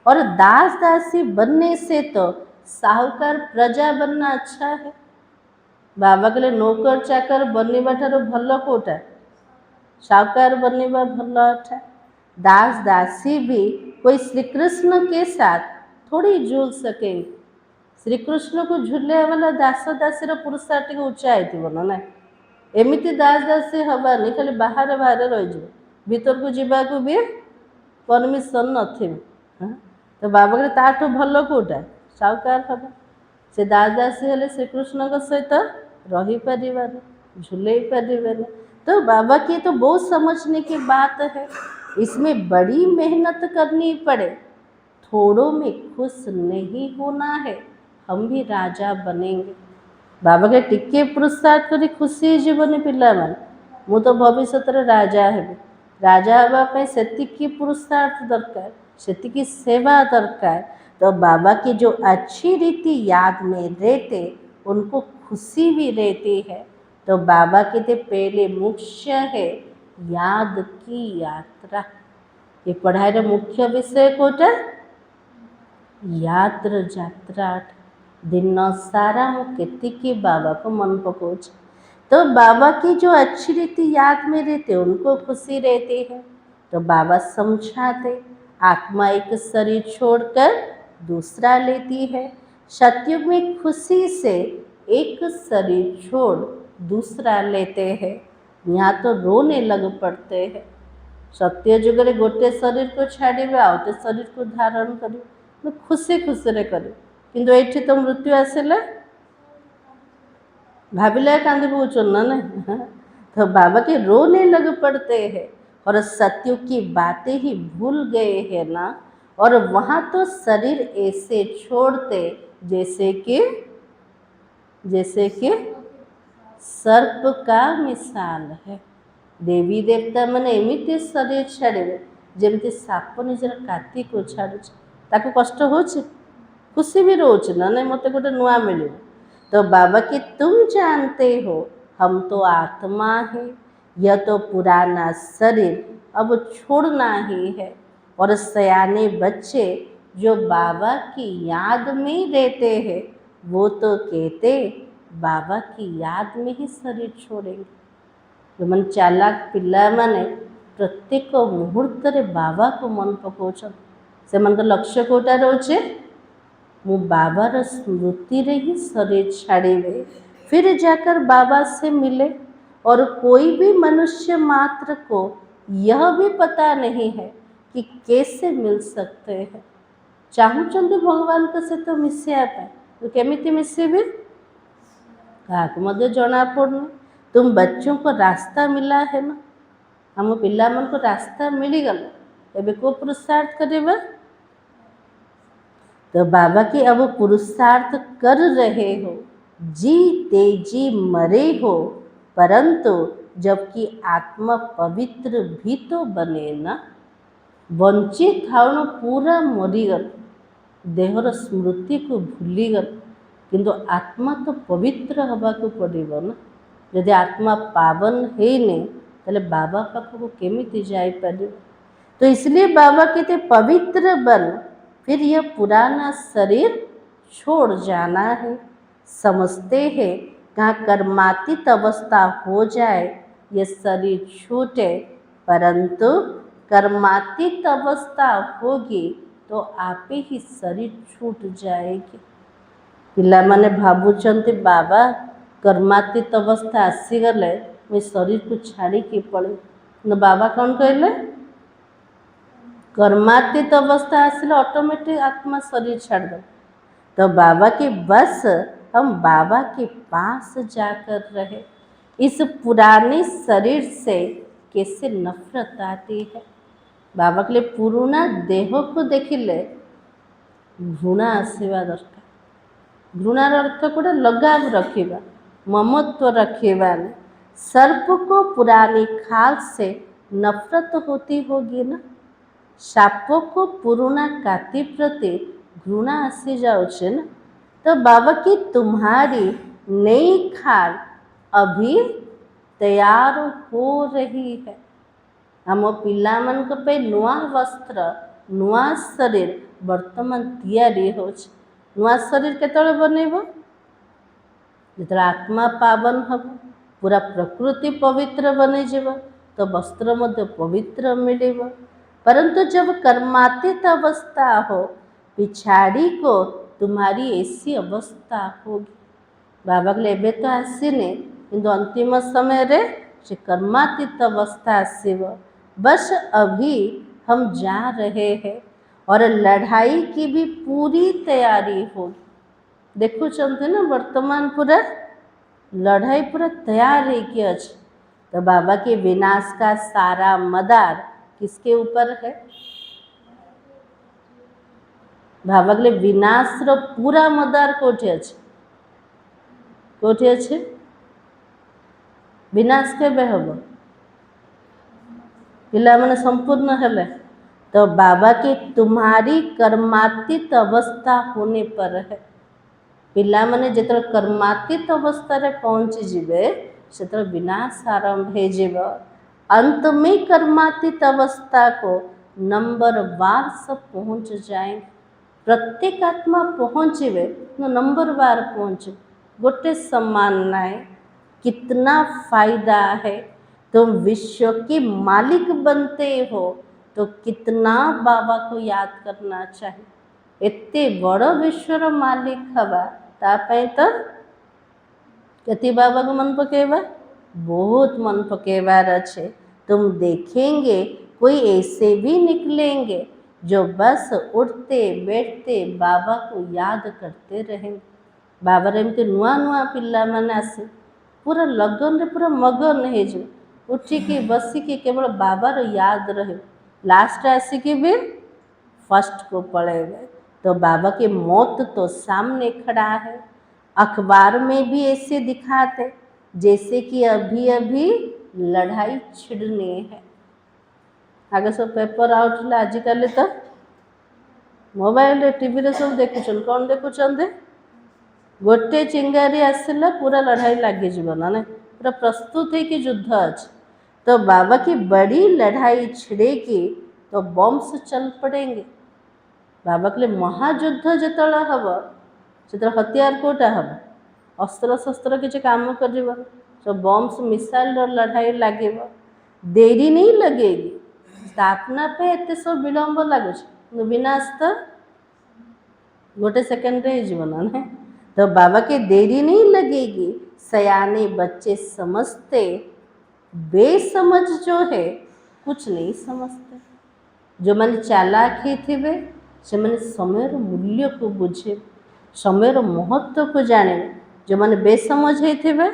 Speaker 1: और दास दासी बनने से तो साहूकार प्रजा बनना अच्छा है। बाबा के लिए नौकर चाकर बनवा ठार भल कोटा साहूकार बनवा भल अच्छा। दास दासी भी कोई श्री कृष्ण के साथ थोड़ी झूल सकेंगे। श्री कृष्ण को झूले वाला दास दासी पुरस्कार टे उच्चा है ना। एमती दास दासी हबानी खाली बाहर बाहर रही भीतर को जावाक भी परमिशन नथिबे। तो बाबा के ताठू भल कोटा साहूकार हम से दास दासी हेले श्रीकृष्ण सहित रही पारे झूले पारे। तो बाबा की तो बहुत समझने की बात है। इसमें बड़ी मेहनत करनी पड़े थोड़ों में खुश नहीं होना है। हम भी राजा बनेंगे। बाबा के टिके पुरस्कार करी खुशी जीवन पिला मान मु तो भविष्य राजा हेबी। राजा हाँवाई सेतिकी पुरुषार्थ दरकार सेतिकी सेवा दरकार। तो बाबा की जो अच्छी रीति याद में रहते उनको खुशी भी रहती है। तो बाबा के ते पहले मुख्य है याद की यात्रा। ये पढ़ाई मुख्य विषय कोटा यात्र यात्रा दिन सारा हूँ केतिकी बाबा को मन पकोच। तो बाबा की जो अच्छी रीति याद में रहते उनको खुशी रहती है। तो बाबा समझाते आत्मा एक शरीर छोड़कर दूसरा लेती है। सत्युग में खुशी से एक शरीर छोड़ दूसरा लेते हैं। यहाँ तो रोने लग पड़ते हैं। सत्य जुगरे गोटे शरीर को छाड़े आउटे शरीर को धारण कर खुशी खुशी कर किंतु एठी तो मृत्यु आसले भाविले कांदी पहुँचन ना नहीं। तो बाबा के रोने लग पड़ते हैं और सत्युग की बातें ही भूल गए हैं ना। और वहाँ तो शरीर ऐसे छोड़ते जैसे कि सर्प का मिसाल है। देवी देवता मैंने एमती शरीर छाड़े जमती साप निजर काती को छाड़ू ताको कष्ट हो खुशी भी रोच ना नहीं मत गोटे नुआ मिले। तो बाबा कि तुम जानते हो हम तो आत्मा है। यह तो पुराना शरीर अब छोड़ना ही है। और सयाने बच्चे जो बाबा की याद में रहते हैं वो तो कहते बाबा की याद में ही शरीर छोड़ेंगे। जो मन चालाक पिला माने प्रत्येक मुहूर्त रे बाबा को मन पकाउछन से मन लक्ष्य कोटा रोचे मु बाबार स्मृति रे ही शरीर छाड़े फिर जाकर बाबा से मिले। और कोई भी मनुष्य मात्र को यह भी पता नहीं है कि कैसे मिल सकते हैं। चाहूँ भगवान के सहित मिसिया तो केमिति मिसेबे काहाको मध्य जना पड़ुनी। तुम बच्चों को रास्ता मिला है ना, हम पिला मन को रास्ता मिली गला, एबे को पुरुषार्थ करेबा। तो बाबा की अब पुरुषार्थ कर रहे हो, जी तेजी मरे हो, परंतु जबकि आत्मा पवित्र भी तो बने ना। वंचित थाउन पूरा मरीगल, देहर स्मृति को भूलीगल, किंतु आत्मा तो पवित्र हवा को पड़ेगा ना। यदि आत्मा पावन है नहीं ताले बाबा पाखक केमिति जाई पारे। तो इसलिए बाबा कहते पवित्र बन, फिर यह पुराना शरीर छोड़ जाना है। समझते हैं कहाँ कर्मातीत अवस्था हो जाए यह शरीर छूटे, परंतु कर्मातीत अवस्था होगी तो आप ही शरीर छूट जाएगी। पिला माने भावुचंती बाबा कर्मातीत अवस्था आसीगले मुझे शरीर को छाड़ी के पड़े, न बाबा कौन कहले कर्मातीत अवस्था आसिले ऑटोमेटिक आत्मा शरीर छाड़ दो। तो बाबा के बस हम बाबा के पास जाकर रहे। इस पुराने शरीर से कैसे नफरत आती है। बाबा के लिए पुराना देह को देखिले घृणा आसवा दरकार। घृणार अर्थ गोटे लगाव रखा, ममत्व रखा। सर्प को पुरानी खाल से नफरत होती होगी ना। साप को पुराना काति प्रति घृणा आसी जाऊे ना। तो बाबा की तुम्हारी नई खाल अभी तैयार हो रही है। आम पिला मन पे नुआ वस्त्र नुआ शरीर वर्तमान तैयारी हो। नुआ शरीर केतले बनइब जो आत्मा पावन हम, पूरा प्रकृति पवित्र बनी जीव, तो वस्त्र मध्य पवित्र मिलिब। परंतु जब कर्मातीत अवस्था हो पिछाड़ी को तुम्हारी ऐसी अवस्था होगी। बाबा के लिए तो आसीने किंतु अंतिम समय रे से कर्मातीत अवस्था आसीब। बस अभी हम जा रहे हैं और लड़ाई की भी पूरी तैयारी होगी। देखु चलते ना वर्तमान पूरा लड़ाई पूरा तैयार है कि अच्छे। तो बाबा के विनाश का सारा मदार किसके ऊपर है। बाबा के लिए विनाश रो पूरा मदार कोठे अच्छे, कोठे अच्छे विनाश के हम पिला मैंने संपूर्ण हेले। तो बाबा के तुम्हारी कर्मातीत अवस्था होने पर है। पिला मैंने जिते कर्मातीत अवस्था रे पहुँची जीवे से विनाश आरंभ हो जीव। अंत में कर्मातीत अवस्था को नंबर वार सब पहुँच जाएंगे। प्रत्येक आत्मा पहुँचे तो नंबर वार पहुँचे, गोटे सम्मान नाए। कितना फायदा है। तुम विश्व के मालिक बनते हो तो कितना बाबा को याद करना चाहिए। एते बड़ विश्वर मालिक हवा तापाई तो कति बाबा को मन पकेबा, बहुत मन पकेबार अच्छे। तुम देखेंगे कोई ऐसे भी निकलेंगे जो बस उठते बैठते बाबा को याद करते रहेंगे। बाबार एमती नुआ नुआ पिला माने आसे पूरा लगन रे पूरा मगन है जो उठिकी बसिकी केवल बाबार याद रहे। लास्ट आसिकी भी फर्स्ट को पड़ेगा। तो बाबा के मौत तो सामने खड़ा है। अखबार में भी ऐसे दिखाते जैसे कि अभी अभी लड़ाई छिड़ने है। आगे सब पेपर आउट आजिकल तो मोबाइल टीवी रे सब देखुन। कौन देखुं गोटे चिंगारी आसला पूरा लड़ाई लगी जीवना ना, पूरा प्रस्तुत है कि युद्ध अच्छे। तो बाबा की बड़ी लड़ाई छिड़ेगी तो बम्स चल पड़ेंगे। बाबा के लिए महायुद्ध जितला हम से हथियार कोटा हम अस्त्र शस्त्र किसी काम कर सब बम्स मिसाइल लड़ाई लगे देरी नहीं लगेगी। स्थापना पे एत सब विलंब लगुच विनाश तो गोटे सेकेंड जीवन ना। तो बाबा के देरी नहीं लगेगी। सयाने बच्चे समझते, बेसमझ जो है कुछ नहीं समझते। जो मैंने चालाक ही थे से मैंने समय मूल्य को बुझे। ସମୟର ମହତ୍ଵକୁ ଜାଣିବେ। ଯେଉଁମାନେ ବେସମଝ ହେଇଥିବେ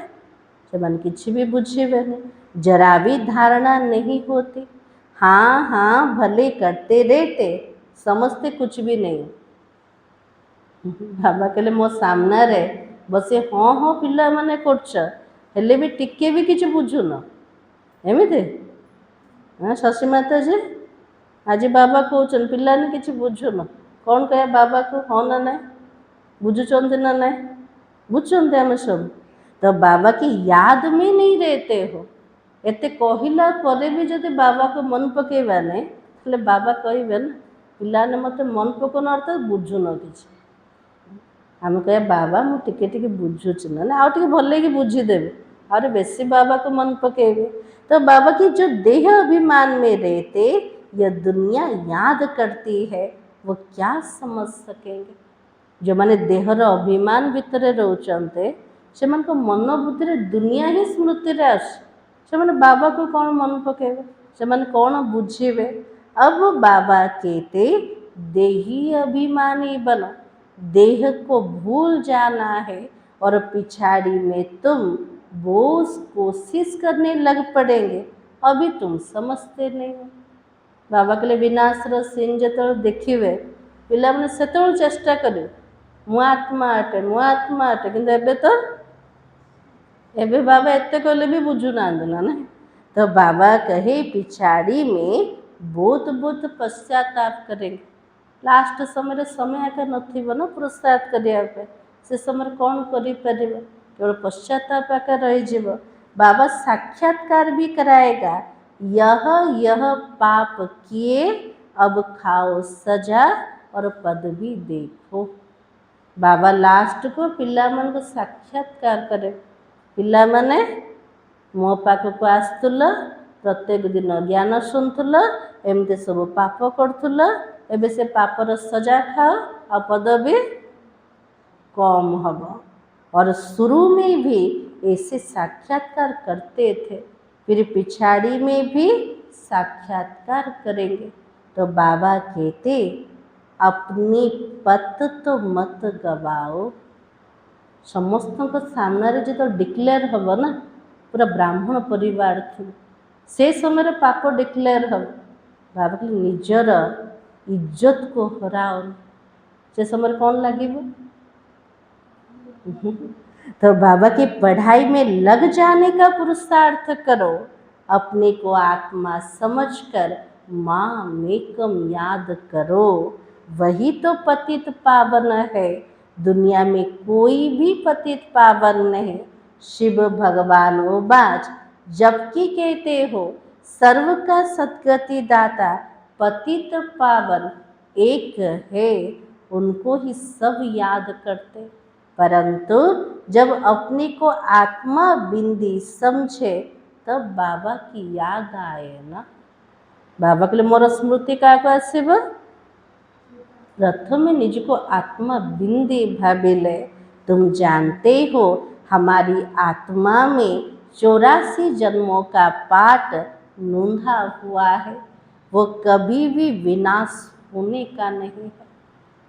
Speaker 1: ସେମାନେ କିଛି ବି ବୁଝିବେନି। जरा भी धारणा नहीं होती, हाँ हाँ भले करते रहते, समझते कुछ भी नहीं। बाबा कहले मो सामनारे बसी हाँ हाँ पिलामाने करछ हेले भी टिके भी किछि बुझुन एमिति। हाँ शशी माता जी आज बाबा कहउछन पिलाने किछि बुझुन कौन कहे बाबा को हाँ ना नहीं बुझुचंते ना नहीं बुझुचंते आम सब तो बाबा की याद में नहीं रहते हो। एते कहिला परे भी जदि बाबा को मन पकेबाने ताले बाबा कहबे ना पिलाने मते मन पकोन अर्थात बुझुन किछि। आम कहे बाबा मु टिके टिके बुझुछि ना आउ टिके भले कि बुझीदेवे और बेसी बाबा को मन पकेबे। तो बाबा की जो देह अभिमान में रहते यह दुनिया याद करती है वो क्या समझ सकेंगे। जो माने देहर अभिमान भितर रोचंते से मन को मन बुद्धि दुनिया ही स्मृति रे आस से माने बाबा को कौन मन पकेबे से माने कौन बुझेबे। अब बाबा कहते देही अभिमानी बनो, देह को भूल जाना है और पिछाड़ी में तुम वो कोशिश करने लग पड़ेंगे, अभी तुम समझते नहीं हो। बाबा कहले विनाशर सीन जो देखिए पिला मैंने से चेष्टा करे मु आत्मा अटे किंतु एबे तो एबे बाबा एते कहले भी बुझु ना ना। तो बाबा कहे पिछाड़ी में बहुत बहुत पश्चाताप करेंगे। लास्ट समय आकर नथिबो न पुरस्कार करिया पे से समय कौन करि परिबे केवल पश्चाताप आकर रही जीवो। बाबा साक्षात्कार भी कराएगा यह पाप किए अब खाओ सजा और पदवी देखो। बाबा लास्ट को पिला मन को साक्षात्कार करे। पिला माने मो पाखक आसुल प्रत्येक दिन ज्ञान शुणुल एमती सब पाप करुल एबे से पापर सजा खाओ आ पदवी कम हम। और शुरू में भी ऐसे साक्षात्कार करते थे फिर पिछाड़ी में भी साक्षात्कार करेंगे। तो बाबा कहते अपनी पत तो मत गवाओ। समस्त सामने जो डिक्लेयर हम ना पूरा ब्राह्मण परिवार थी से समय पाप डिक्लेयर हम बाबा कहले निजर इज्जत को हराओ से समय कौन लगे। तो बाबा की पढ़ाई में लग जाने का पुरुषार्थ करो, अपने को आत्मा समझकर माँ मेकम याद करो, वही तो पतित पावन है, दुनिया में कोई भी पतित पावन नहीं। शिव भगवान उवाच जबकि कहते हो सर्व का सद्गति दाता पतित पावन एक है, उनको ही सब याद करते, परंतु जब अपने को आत्मा बिंदी समझे तब बाबा की याद आए ना। बाबा के लिए मोर स्मृति का आसब प्रथम निज को आत्मा बिंदी भाविले। तुम जानते हो हमारी आत्मा में 84 जन्मों का पाठ नूंधा हुआ है, वो कभी भी विनाश होने का नहीं है।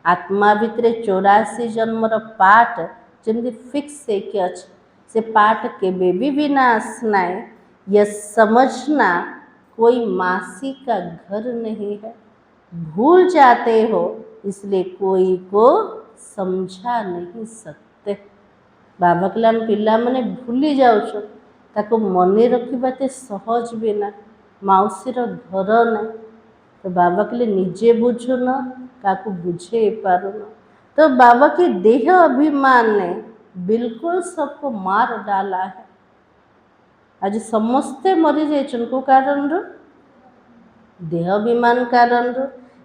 Speaker 1: आत्मा भितर 84 जन्मर पाठ जमी फिक्स से पाठ केबे भी विनाश नाए। यह समझना कोई मासी का घर नहीं है। भूल जाते हो इसलिए कोई को समझा नहीं सकते। बाबा कहले आम पिला माने भूली जाउछ ताको मने रखिबाते सहज भी ना माउसीर घर ना। तो बाबा कहले निजे बुझुन काकू बुझे पारुन। तो बाबा के देह अभिमान ने बिल्कुल सबको मार डाला है। आज समस्ते मरी जाइछन को कारण देह अभिमान कारण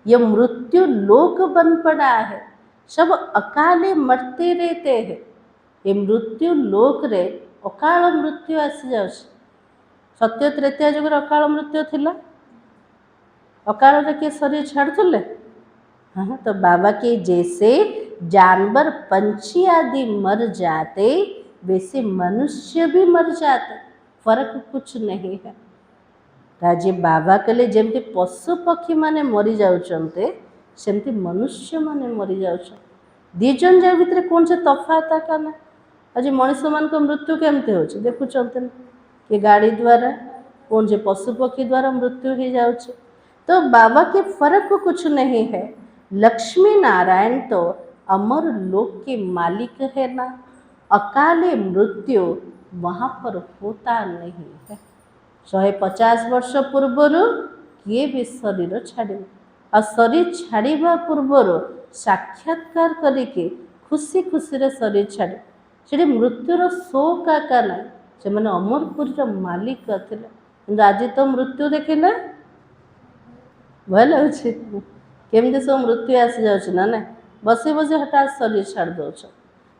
Speaker 1: ये मृत्यु लोक बन पड़ा है। सब अकाले मरते रहते हैं। ये मृत्यु लोक रे अकाल मृत्यु आसी जाउछ। सत्य त्रेता जुग अकाल मृत्यु थिला अकाल के शरीर छाड़ुले। हाँ तो बाबा के जैसे जानवर पंछी आदि मर जाते वैसे मनुष्य भी मर जाते, फर्क कुछ नहीं है। राजे बाबा कहले जमती पशु पक्षी माने मरी जाउछन्ते सेमती मनुष्य माने मरी जाउछन। ଦି ଜଣ ଯାକ ଭିତରେ କୌଣସି ତଫାତ୍ ଆକା ନା। ଆଜି ମଣିଷମାନଙ୍କ ମୃତ୍ୟୁ କେମିତି ହେଉଛି ଦେଖୁଛନ୍ତି ନା, कि गाड़ी द्वारा, कौन से पशु पक्षी द्वारा मृत्यु ही जाऊँच। तो बाबा के फर्क कुछ नहीं है। लक्ष्मी नारायण तो अमर लोक के मालिक है ना, अकाले मृत्यु वहाँ पर होता नहीं है। 150 वर्ष पूर्वर किए भी शरीर छाड़े, और शरीर छाड़ा पूर्वर साक्षात्कार करके खुशी खुशी रे शरीर छाड़े, से मृत्युर शोक आका ना, से मैंने अमरपुर मालिक थे, कि आज तो मृत्यु देखिले भय लगे केमती सब मृत्यु आसी जाऊँ ना ना, बसी बसी हठात शरीर छाड़ दो।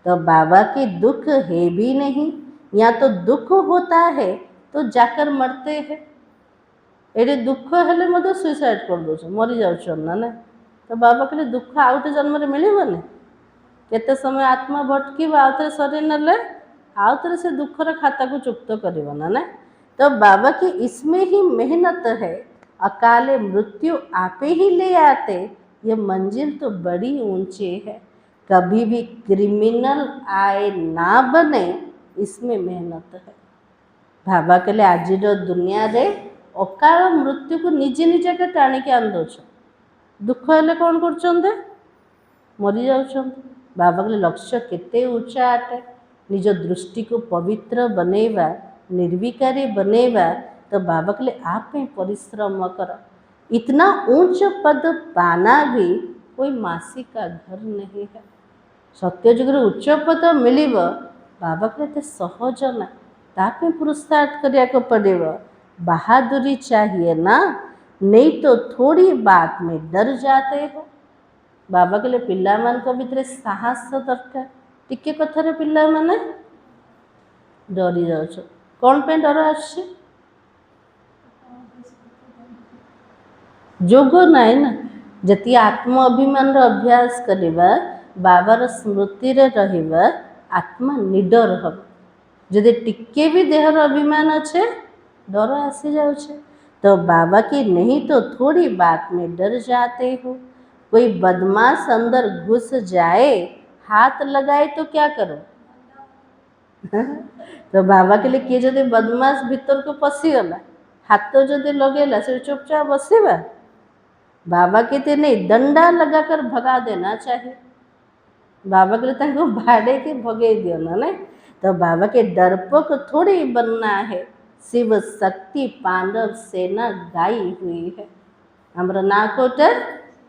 Speaker 1: तो बाबा के दुख है भी नहीं, या तो दुख होता है तो जाकर मरते हैं, ये दुख हेले मत सुइसाइड कर दो, मरी जाऊँ ना ना। तो बाबा कहले दुख आउटे जन्म मिलबनी, केते समय आत्मा भटक आउे शरीर ना आउे से दुखर खाता को चुक्त कर ना ना। तो बाबा की इसमें ही मेहनत है, अकाले मृत्यु आपे ही ले आते, ये मंजिल तो बड़ी ऊंची है, कभी भी क्रिमिनल आए ना बने, इसमें मेहनत है। बाबा कहले आज दुनिया रे अकाल मृत्यु को निजे निजे के टाणिक आन दौछ, दुख हेले कौन कर मरी जाऊँ। बाबा कहले लक्ष्य केते ऊंचा अटे, निज दृष्टि को पवित्र बनेवा, निर्विकारी बनेवा। तो बाबा कहले आप परिश्रम कर, इतना ऊंच पद पाना भी कोई मासी का घर नहीं है। सत्यजुग उच्च पद मिल बाबा कहते सहज ना, तापे पुरस्कार करने को पड़ेगा, बहादुरी चाहिए ना, नहीं तो थोड़ी बात में डर जाते हो। बाबा कहले पिला मान को भितर साहस दरकार, टिके कथार पिला माने डरी जाऊँ, कौन पे डर आछे, जोग नाई ना। जति आत्म अभिमान अभ्यास करवा, बाबार स्मृति रे रहिबा, आत्मा निडर हम। जदि टिके भी देहर अभिमान अच्छे डर आसी जाऊे, तो बाबा की नहीं तो थोड़ी बात में डर जाते हो। कोई बदमाश अंदर घुस जाए, हाथ लगाए तो क्या करो तो बाबा के लिए किए जदि बदमाश भीतर को पशिगला, हाथ जदि लगेला से चुपचाप बसवा, बाबा कहते नहीं दंडा लगाकर भगा देना चाहिए। बाबा के लिए भाड़े के भगे दियो ना नहीं। तो बाबा के डरपोक थोड़ी बनना है, शिव शक्ति पांडव सेना गाई हुई है। हमारा ना कोटे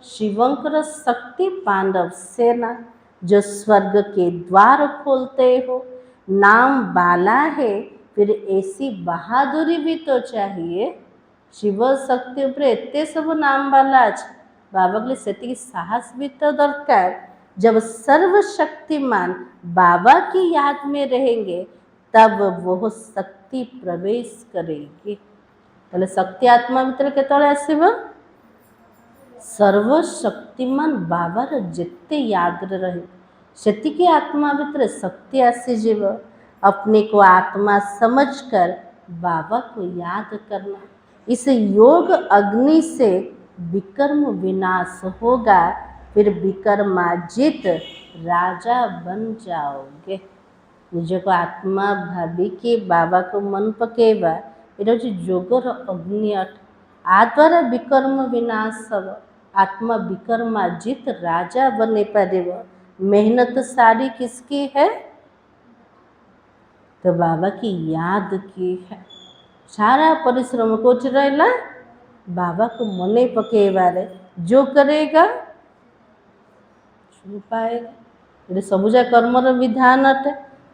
Speaker 1: शिवंकर शक्ति पांडव सेना, जो स्वर्ग के द्वार खोलते हो। नाम बाला है, फिर ऐसी बहादुरी भी तो चाहिए। शिव शक्ति उपर एते सब नाम बाला अच्छे, बाबा के लिए साहस भी तो दरकार। जब सर्वशक्तिमान बाबा की याद में रहेंगे, तब वो शक्ति प्रवेश करेगी। पहले शक्ति आत्मा भीतर केतले आसीबो, सर्वशक्तिमान बाबार जेते याद रहे सेतिके आत्मा भीतर शक्ति आसीजिब। अपने को आत्मा समझकर बाबा को याद करना, इस योग अग्नि से विकर्म विनाश होगा, फिर विकर्माजित राजा बन जाओगे। निज को आत्मा भाभी कि बाबा को मन पकेबा, ये जोगर अग्नि अट। आ द्वारा विकर्म विनाश हम, आत्मा विकर्माजित राजा बने पारिब। मेहनत सारी किसकी है, तो बाबा की याद की है। सारा परिश्रम कुछ रहला बाबा को मने पकेबारे, जो करेगा पाएगा। ये सबुजा कर्मर विधान अटे,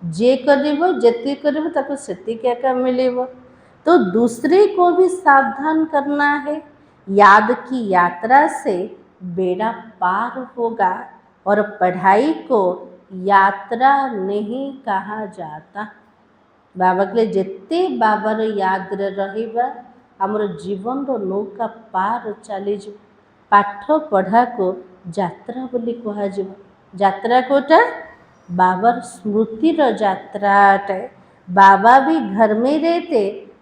Speaker 1: जे करिबो जेति करिबो ताको सेतिके एका मिलिबो। तो दूसरे को भी सावधान करना है। याद की यात्रा से बेड़ा पार होगा, और पढ़ाई को यात्रा नहीं कहा जाता। बाबा के जेते बाबार याद रहिबा, हमर जीवन रो नौका पार चली जा। पाठ पढ़ा को यात्रा बोली कहा जीव। यात्रा कोटा बाबार स्मृति रो यात्रा अटे। बाबा भी घर में रहते,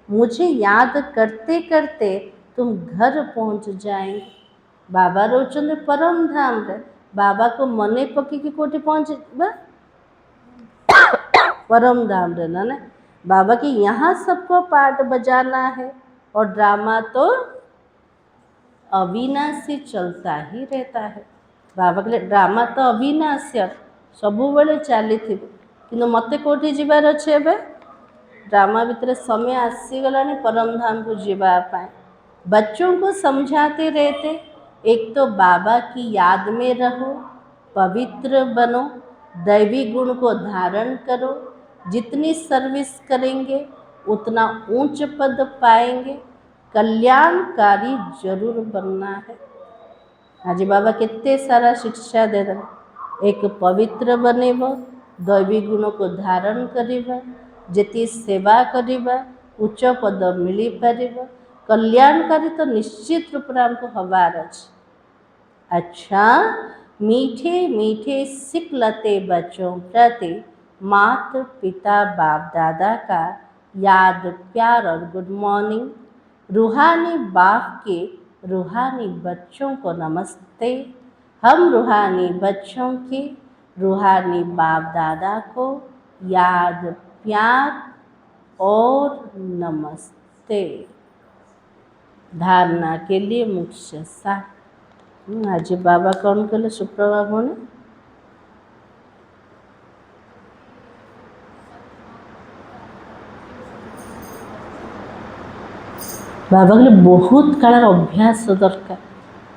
Speaker 1: मुझे याद करते करते तुम घर पहुँच जाएंगे। बाबा रोचंद परम धाम रे, बाबा को मने पकी कि कोठी पहुँचबा परम धाम रहना ना। बाबा की यहाँ सबको पाठ बजाना है और ड्रामा तो अविनाशी चलता ही रहता है। बाबा के ड्रामा तो अविनाशी सबु बेले चली कि मत कौटी जीवार अच्छे एबे ड्रामा भितर समय आसीगला परम धाम को जीवाई। बच्चों को समझाते रहते, एक तो बाबा की याद में रहो, पवित्र बनो, दैवी गुण को धारण करो, जितनी सर्विस करेंगे उतना ऊंच पद पाएंगे, कल्याणकारी जरूर बनना है। आज बाबा कितने सारा शिक्षा दे रहे, एक पवित्र बनेब, दैवी गुण को धारण करिबा, जेती सेवा करिबा उच्च पद मिली पारिबा, कल्याणकारी तो निश्चित रूप में हमको हबार अछि। अच्छा, मीठे मीठे सिखलते बच्चों प्रति मात पिता बाप दादा का याद प्यार और गुड मॉर्निंग। रूहानी बाप के रूहानी बच्चों को नमस्ते। हम रूहानी बच्चों के रूहानी बाप दादा को याद प्यार और नमस्ते। धारणा के लिए मुख्य सार आज बाबा कौन कले सुप्रभा होने बाबा के बहुत काल अभ्यास दरकार।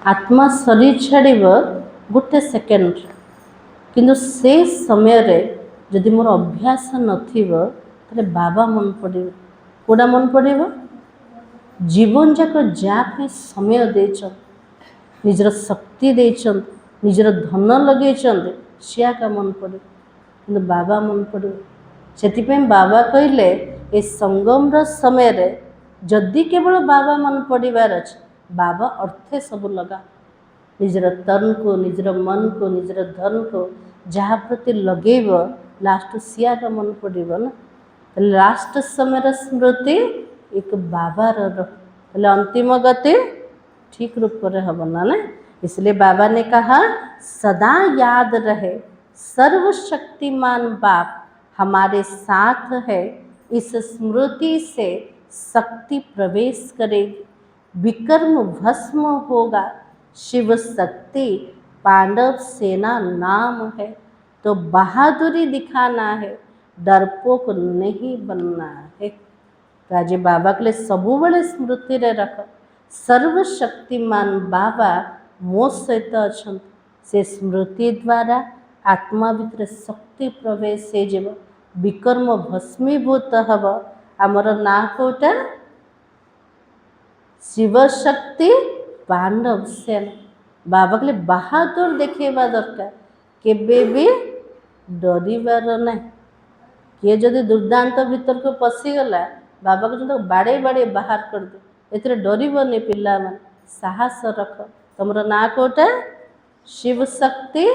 Speaker 1: आत्मा शरीर छाड़ गोटे सेकेंड किंतु से समय रे जदि मोर अभ्यास नथिबो ताले बाबा मन पड़े कोड़ा मन पड़े जीवन जाक जहाँ समय देचन निजर शक्ति देचन निजर धन लगे सिया का मन पड़े कि बाबा मन पड़े से बाबा कहले ए संगम समय रे जदि केवल बाबा मन पड़ार अच्छे बाबा अर्थे सब लगा निजर तन को निजर मन को निजर धन को जहाँ प्रति लगेब लास्ट सिया का मन पड़ो ना। लास्ट समय स्मृति एक बाबार अंतिम गति ठीक रूप से हम ना। इसलिए बाबा ने कहा सदा याद रहे सर्वशक्तिमान बाप हमारे साथ है, इस स्मृति से शक्ति प्रवेश करेगी, विकर्म भस्म होगा, शिव शक्ति पांडव सेना नाम है, तो बहादुरी दिखाना है, डरपोक नहीं बनना है। तो आज बाबा के लिए सबु बड़े स्मृति रे रख सर्वशक्तिमान बाबा मो सहित अच्छा से स्मृति द्वारा आत्मा भितर शक्ति प्रवेश हो विकर्म भस्मीभूत हम आमर ना कोटा शिवशक्ति पांडव सेना। बाबा के लिए बहादुर देखेबा दरकार केबे भी डरिबार ना। किए जदि दुर्दांत भीतर को पशिगला बाबा को जो बाड़े बाड़े बाहर कर दे एथरे डरबनी पिला मन साहस रख तुमर ना कोटा शिव शक्ति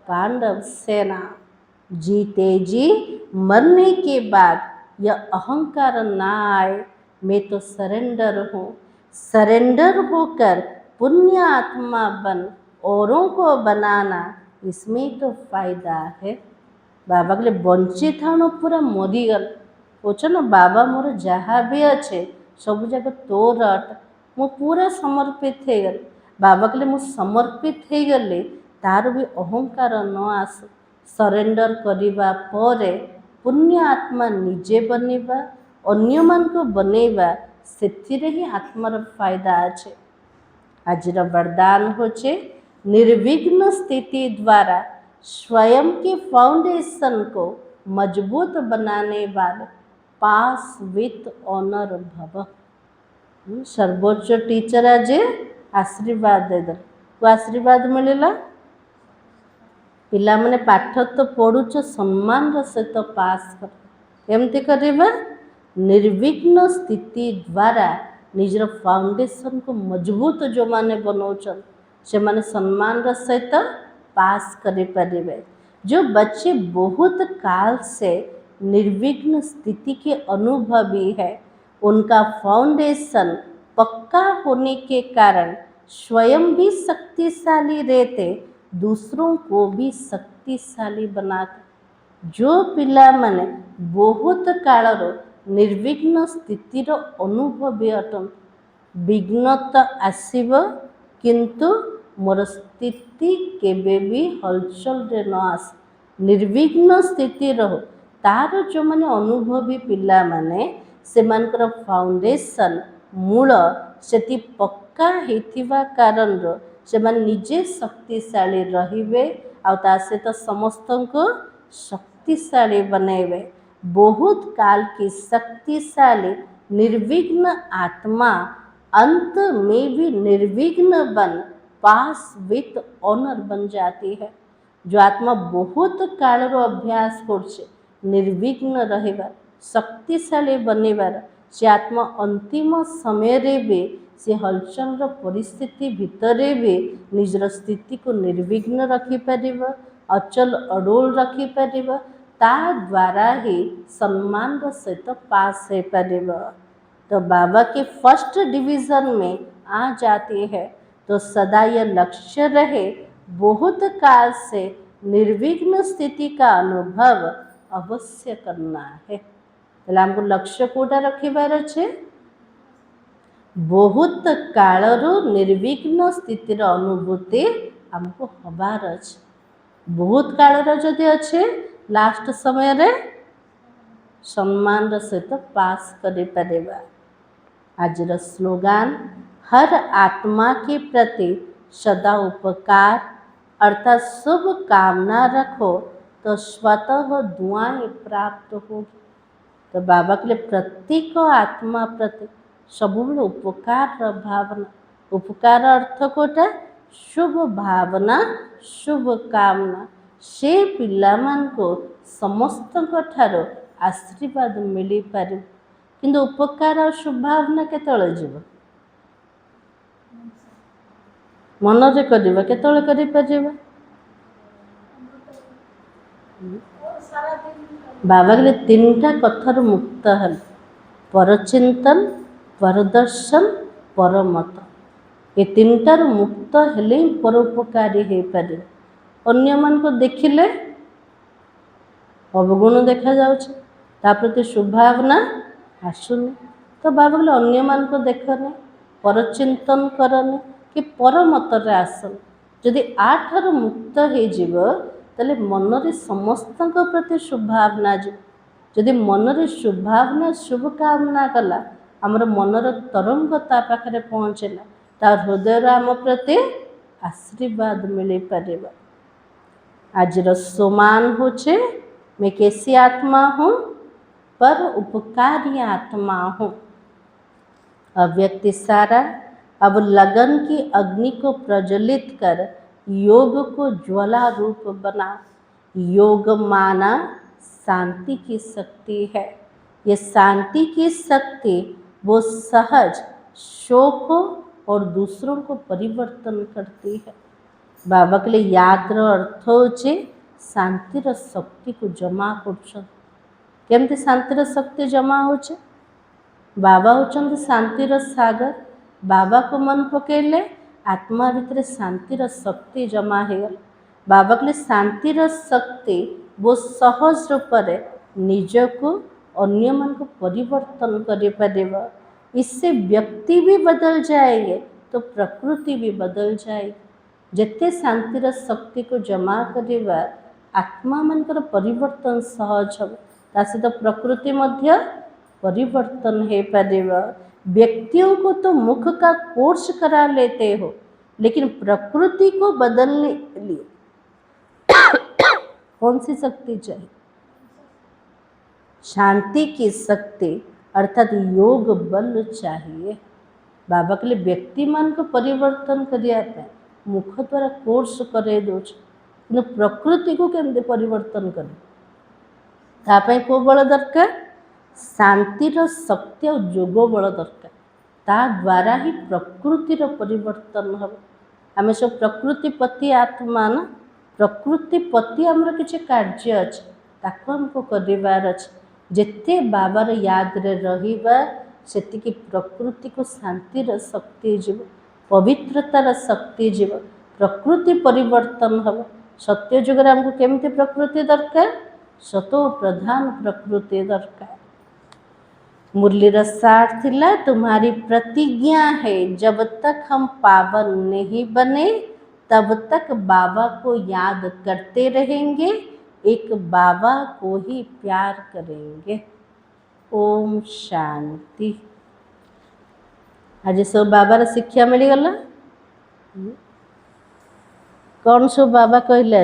Speaker 1: पांडव सेना। जीते जी मरने के बाद यह अहंकार ना आए मैं तो सरेंडर हूँ, सरेंडर होकर पुण्य आत्मा बन औरों को बनाना इसमें तो फायदा है। बाबा के लिए वंचित हाँ पूरा मरीगल पूछो ना बाबा मोर जहाँ भी अच्छे सब जगह तोर अट मु पूरा समर्पित हो गल बाबा के लिए मुझ समर्पित हो गले तार भी अहंकार न आस सरेंडर करवा परे पुण्य आत्मा निजे बनवा अन्य मान को बनैबा से ही आत्मार फायदा अच्छे। आज वरदान होचे निर्विघ्न स्थिति द्वारा स्वयं के फाउंडेशन को मजबूत बनाने वाले पास विथ ऑनर भव। सर्वोच्च टीचर आज आशीर्वाद दे को आशीर्वाद मिलला पिला माने पाठ तो पढ़ुच सम्मान सहित पास कर एमती करवा निर्विघ्न स्थिति द्वारा निजर फाउंडेशन को मजबूत जो माने बनाउछन से माने सम्मान सहित पास करि परिबे। जो बच्चे बहुत काल से निर्विघ्न स्थिति के अनुभवी है उनका फाउंडेशन पक्का होने के कारण स्वयं भी शक्तिशाली रहते दूसरों को भी शक्तिशाली बनाता। जो पिला माने बहुत कालर निर्विघ्न स्थितिर अनुभवी अटन, विघ्न तो आसीब किंतु मोर स्थिति केबे भी हलचल रे न आस, निर्विघ्न स्थिति रहो। तार जो माने अनुभवी पिला माने सेमानकर फाउंडेशन मूल सेति पक्का हेथिबा कारण से माने निजे शक्तिशाली रहिबे आ ता सहित समस्तको शक्तिशाली बनेबे। बहुत काल की शक्तिशाली निर्विघ्न आत्मा अंत में भी निर्विघ्न बन पास विथ ऑनर बन जाती है। जो आत्मा बहुत कालर अभ्यास करछे निर्विघ्न रहिबार, शक्तिशाली बनेबार, से आत्मा अंतिम समय रे भी से हलचल परिस्थिति भितरे भी निजर स्थिति को निर्विघ्न रखिपर, अचल अडोल रखिपर, ता द्वारा ही सम्मान सहित पास हो पार। तो बाबा के फर्स्ट डिवीज़न में आ जाती है तो सदा यह लक्ष्य रहे बहुत काल से निर्विघ्न स्थिति का अनुभव अवश्य करना है। पहले हमको लक्ष्य कोटा रखिबार अच्छे, बहुत कालरू निर्विघ्न स्थितिर अनुभूति हमको हबार अच्छे। बहुत कालर जदि अच्छे लास्ट समय रे सम्मान सहित पास करि परिबा। आजर स्लोगान हर आत्मा के प्रति सदा उपकार अर्थात शुभ कामना रखो तो स्वतः दुआएं प्राप्त होगी। तो बाबा के लिए प्रत्येक आत्मा प्रति सबुबले उपकार भावना, उपकार अर्थ कोटा शुभ भावना शुभ कामना, से पिला को समस्त ठारो आशीर्वाद मिली पार। किंतु उपकार और शुभ भावना केतळे जीव मन रे करबा, केतळे करि परिबा। बाबा के तीनटा कथार मुक्त है, परचिंतन, परदर्शन, परमत। ये तीनटार मुक्त हेले ही परोपकारी हो पारे। अन्य मान को देखिले अवगुण देखा जाउछे, ता प्रति शुभभावना आसुनी। तो बाबा बोले अन्य मान को देखने, परचिंतन करने कि परमत रे आसन। जदि आठार मुक्त हो जीव तले मन रे समस्त प्रति शुभभावना जी। जदि मन रे शुभभावना शुभकामना कला आमर मनर तरंग ता पाखरे पहुँचला, ता हृदय आम प्रति आशीर्वाद मिल पार। आज सोमान होचे मैं कैसी आत्मा हूँ, पर उपकारी आत्मा हूँ। अव्यक्ति सारा अब लगन की अग्नि को प्रज्वलित कर योग को ज्वाला रूप बना। योग माना शांति की शक्ति है। ये शांति की शक्ति वो सहज शोक और दूसरों को परिवर्तन करती है। बाबा के लिए याद अर्थ होचे शांतिर शक्ति को जमा कर। केमती शांतिर शक्ति जमा होचे? बाबा होचंद शांतिर सागर। बाबा को मन पकेले आत्मा भितर शांतिर शक्ति जमा हो। बाबा के लिए शांतिर शक्ति वो सहज रूप निज को अन्य मन को परिवर्तन कर पारेगा। इससे व्यक्ति भी बदल जाएंगे तो प्रकृति भी बदल जाएगी। जिते शांतिर शक्ति को जमा करवा आत्मा मनकर परिवर्तन सहज हो, ता सहित प्रकृति मध्य परिवर्तन हो पारेगा। व्यक्तियों को तो मुख का कोर्स करा लेते हो, लेकिन प्रकृति को बदलने के लिए कौन सी शक्ति चाहिए? शांति की शक्ति अर्थात योग बल चाहिए। बाबा के लिए व्यक्ति मन को परिवर्तन कर मुख द्वारा कोर्स करे दो, कि प्रकृति को केमते परिवर्तन करे तापाई को बल दरकार? शांतिर शक्ति और जोग बल दरकार। ता द्वारा ही प्रकृतिर परिवर्तन हम। आम सब प्रकृतिपति आत्मा ना, प्रकृतिपति आमर किसी कार्य अच्छे ताको हमको करार अच्छे। जिते बाबार याद रे रहिबा सेतिकी प्रकृति को शांतिर शक्ति जीव, पवित्रतार शक्ति जीव। प्रकृति परिवर्तन हम सत्य जुग आमको केमती प्रकृति दरकार सतो प्रधान प्रकृति दरकार मुरलीर सार थिला तुम्हारी प्रतिज्ञा है जब तक हम पावन नहीं बने तब तक बाबा को याद करते रहेंगे एक बाबा को ही प्यार करेंगे। ओम शांति। आज सब बाबार शिक्षा मिलगला कौन सब बाबा कहले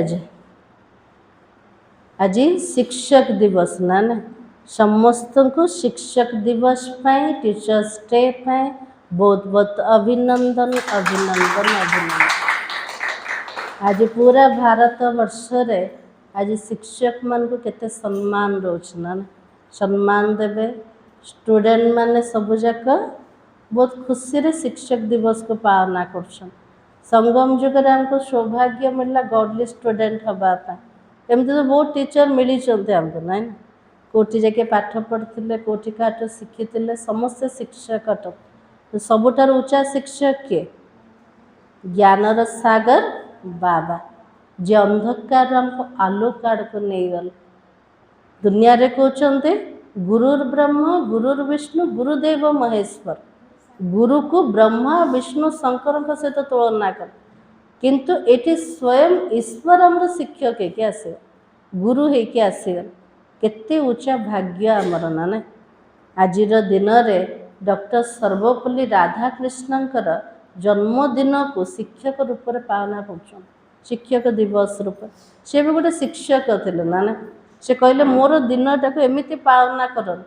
Speaker 1: आज शिक्षक दिवस ना ना समस्त को शिक्षक दिवस पाए टीचर्स डे पाए बहुत बहुत अभिनंदन अभिनंदन अभिनंदन। आज पूरा भारत वर्ष रे आज शिक्षक मान को केते सम्मान रोच ना सम्मान देवे स्टूडेंट माने सब जाक बहुत खुशी रे शिक्षक दिवस को पालना कर संगम जुग हमको सौभाग्य मिलला गॉडली स्टूडेंट हवापा एमती तो बहुत टीचर मिली हमको ना कोटी जाके पाठ पढ़ते कोटी काट शिखी समस्ते शिक्षक अट तो सबुठार ऊँचा शिक्षक किए ज्ञानर सागर बाबा जे अंधकार हमको आलोक आड़ को नहीं गल दुनिया रे कहते गुरुर ब्रह्म गुरुर विष्णु गुरुदेव महेश्वर गुरु को ब्रह्मा विष्णु शंकर सहित तुलना कर किंतु एटी स्वयं ईश्वर आमर शिक्षक है क्या आसे गुरु है क्या आसे केते ऊँचा भाग्य आमर ना आज दिन में डॉक्टर सर्वपल्ली राधाकृष्णंकर जन्मदिन को शिक्षक रूप में पालना कर शिक्षक दिवस रूप से भी गोटे शिक्षक थे ना से कहले मोर दिनटा को एमती पालना कर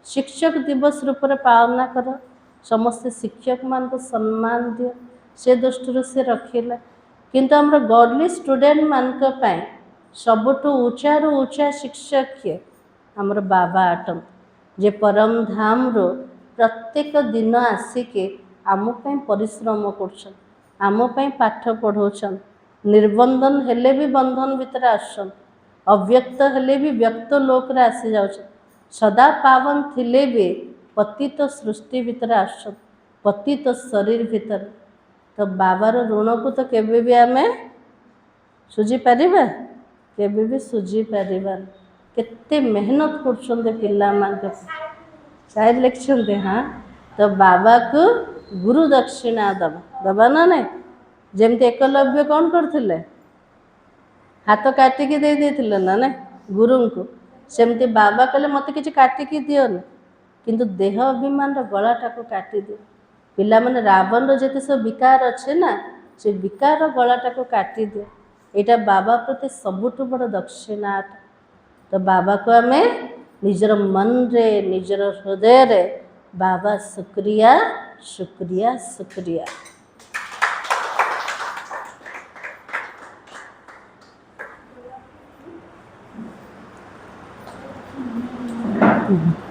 Speaker 1: शिक्षक दिवस रूप में पालना कर समस्त शिक्षक मान को सम्मान दियो से दृष्टि से रखिला किंतु आमर गॉडली स्टूडेंट मान सबुठु ऊँचा रु ऊँचा शिक्षक किए आमर बाबा अटन जे परम धाम रो प्रत्येक दिन आसिके आमपाई परिश्रम कर आमपाई पाठ पढ़ाऊन निर्बंधन हेले भी बंधन भितर आसन अव्यक्त हेले भी व्यक्त लोक रे आसी जाउछ सदा पावन थिले भी पतित सृष्टि भितर आसन पतित शरीर भितर तो बाबार ऋण को तो केबे भी आमे सुझी पारिबा केबे भी सुझी पारिबा केते मेहनत करछन्ते पिल्ला मान शायद लिखछन्ते हाँ तो बाबा को गुरु दक्षिणा दबा ना नहीं जेमती एकलव्य कौन करथिले हाथ काटिकी दे देथिले ना ना गुरु को सेमती बाबा कहले मते किछि काटिकी दियोनी किंतु देह अभिमान गलाटा को काटी दियो पिला माने रावण जेते सब विकार अच्छे ना से विकार गलाटा को काटी दियो एटा बाबा प्रति सबुठु बड़ दक्षिणा तो बाबा को आमे निजर मन रे निजर हृदय रे बाबा शुक्रिया शुक्रिया शुक्रिया। Mm-hmm.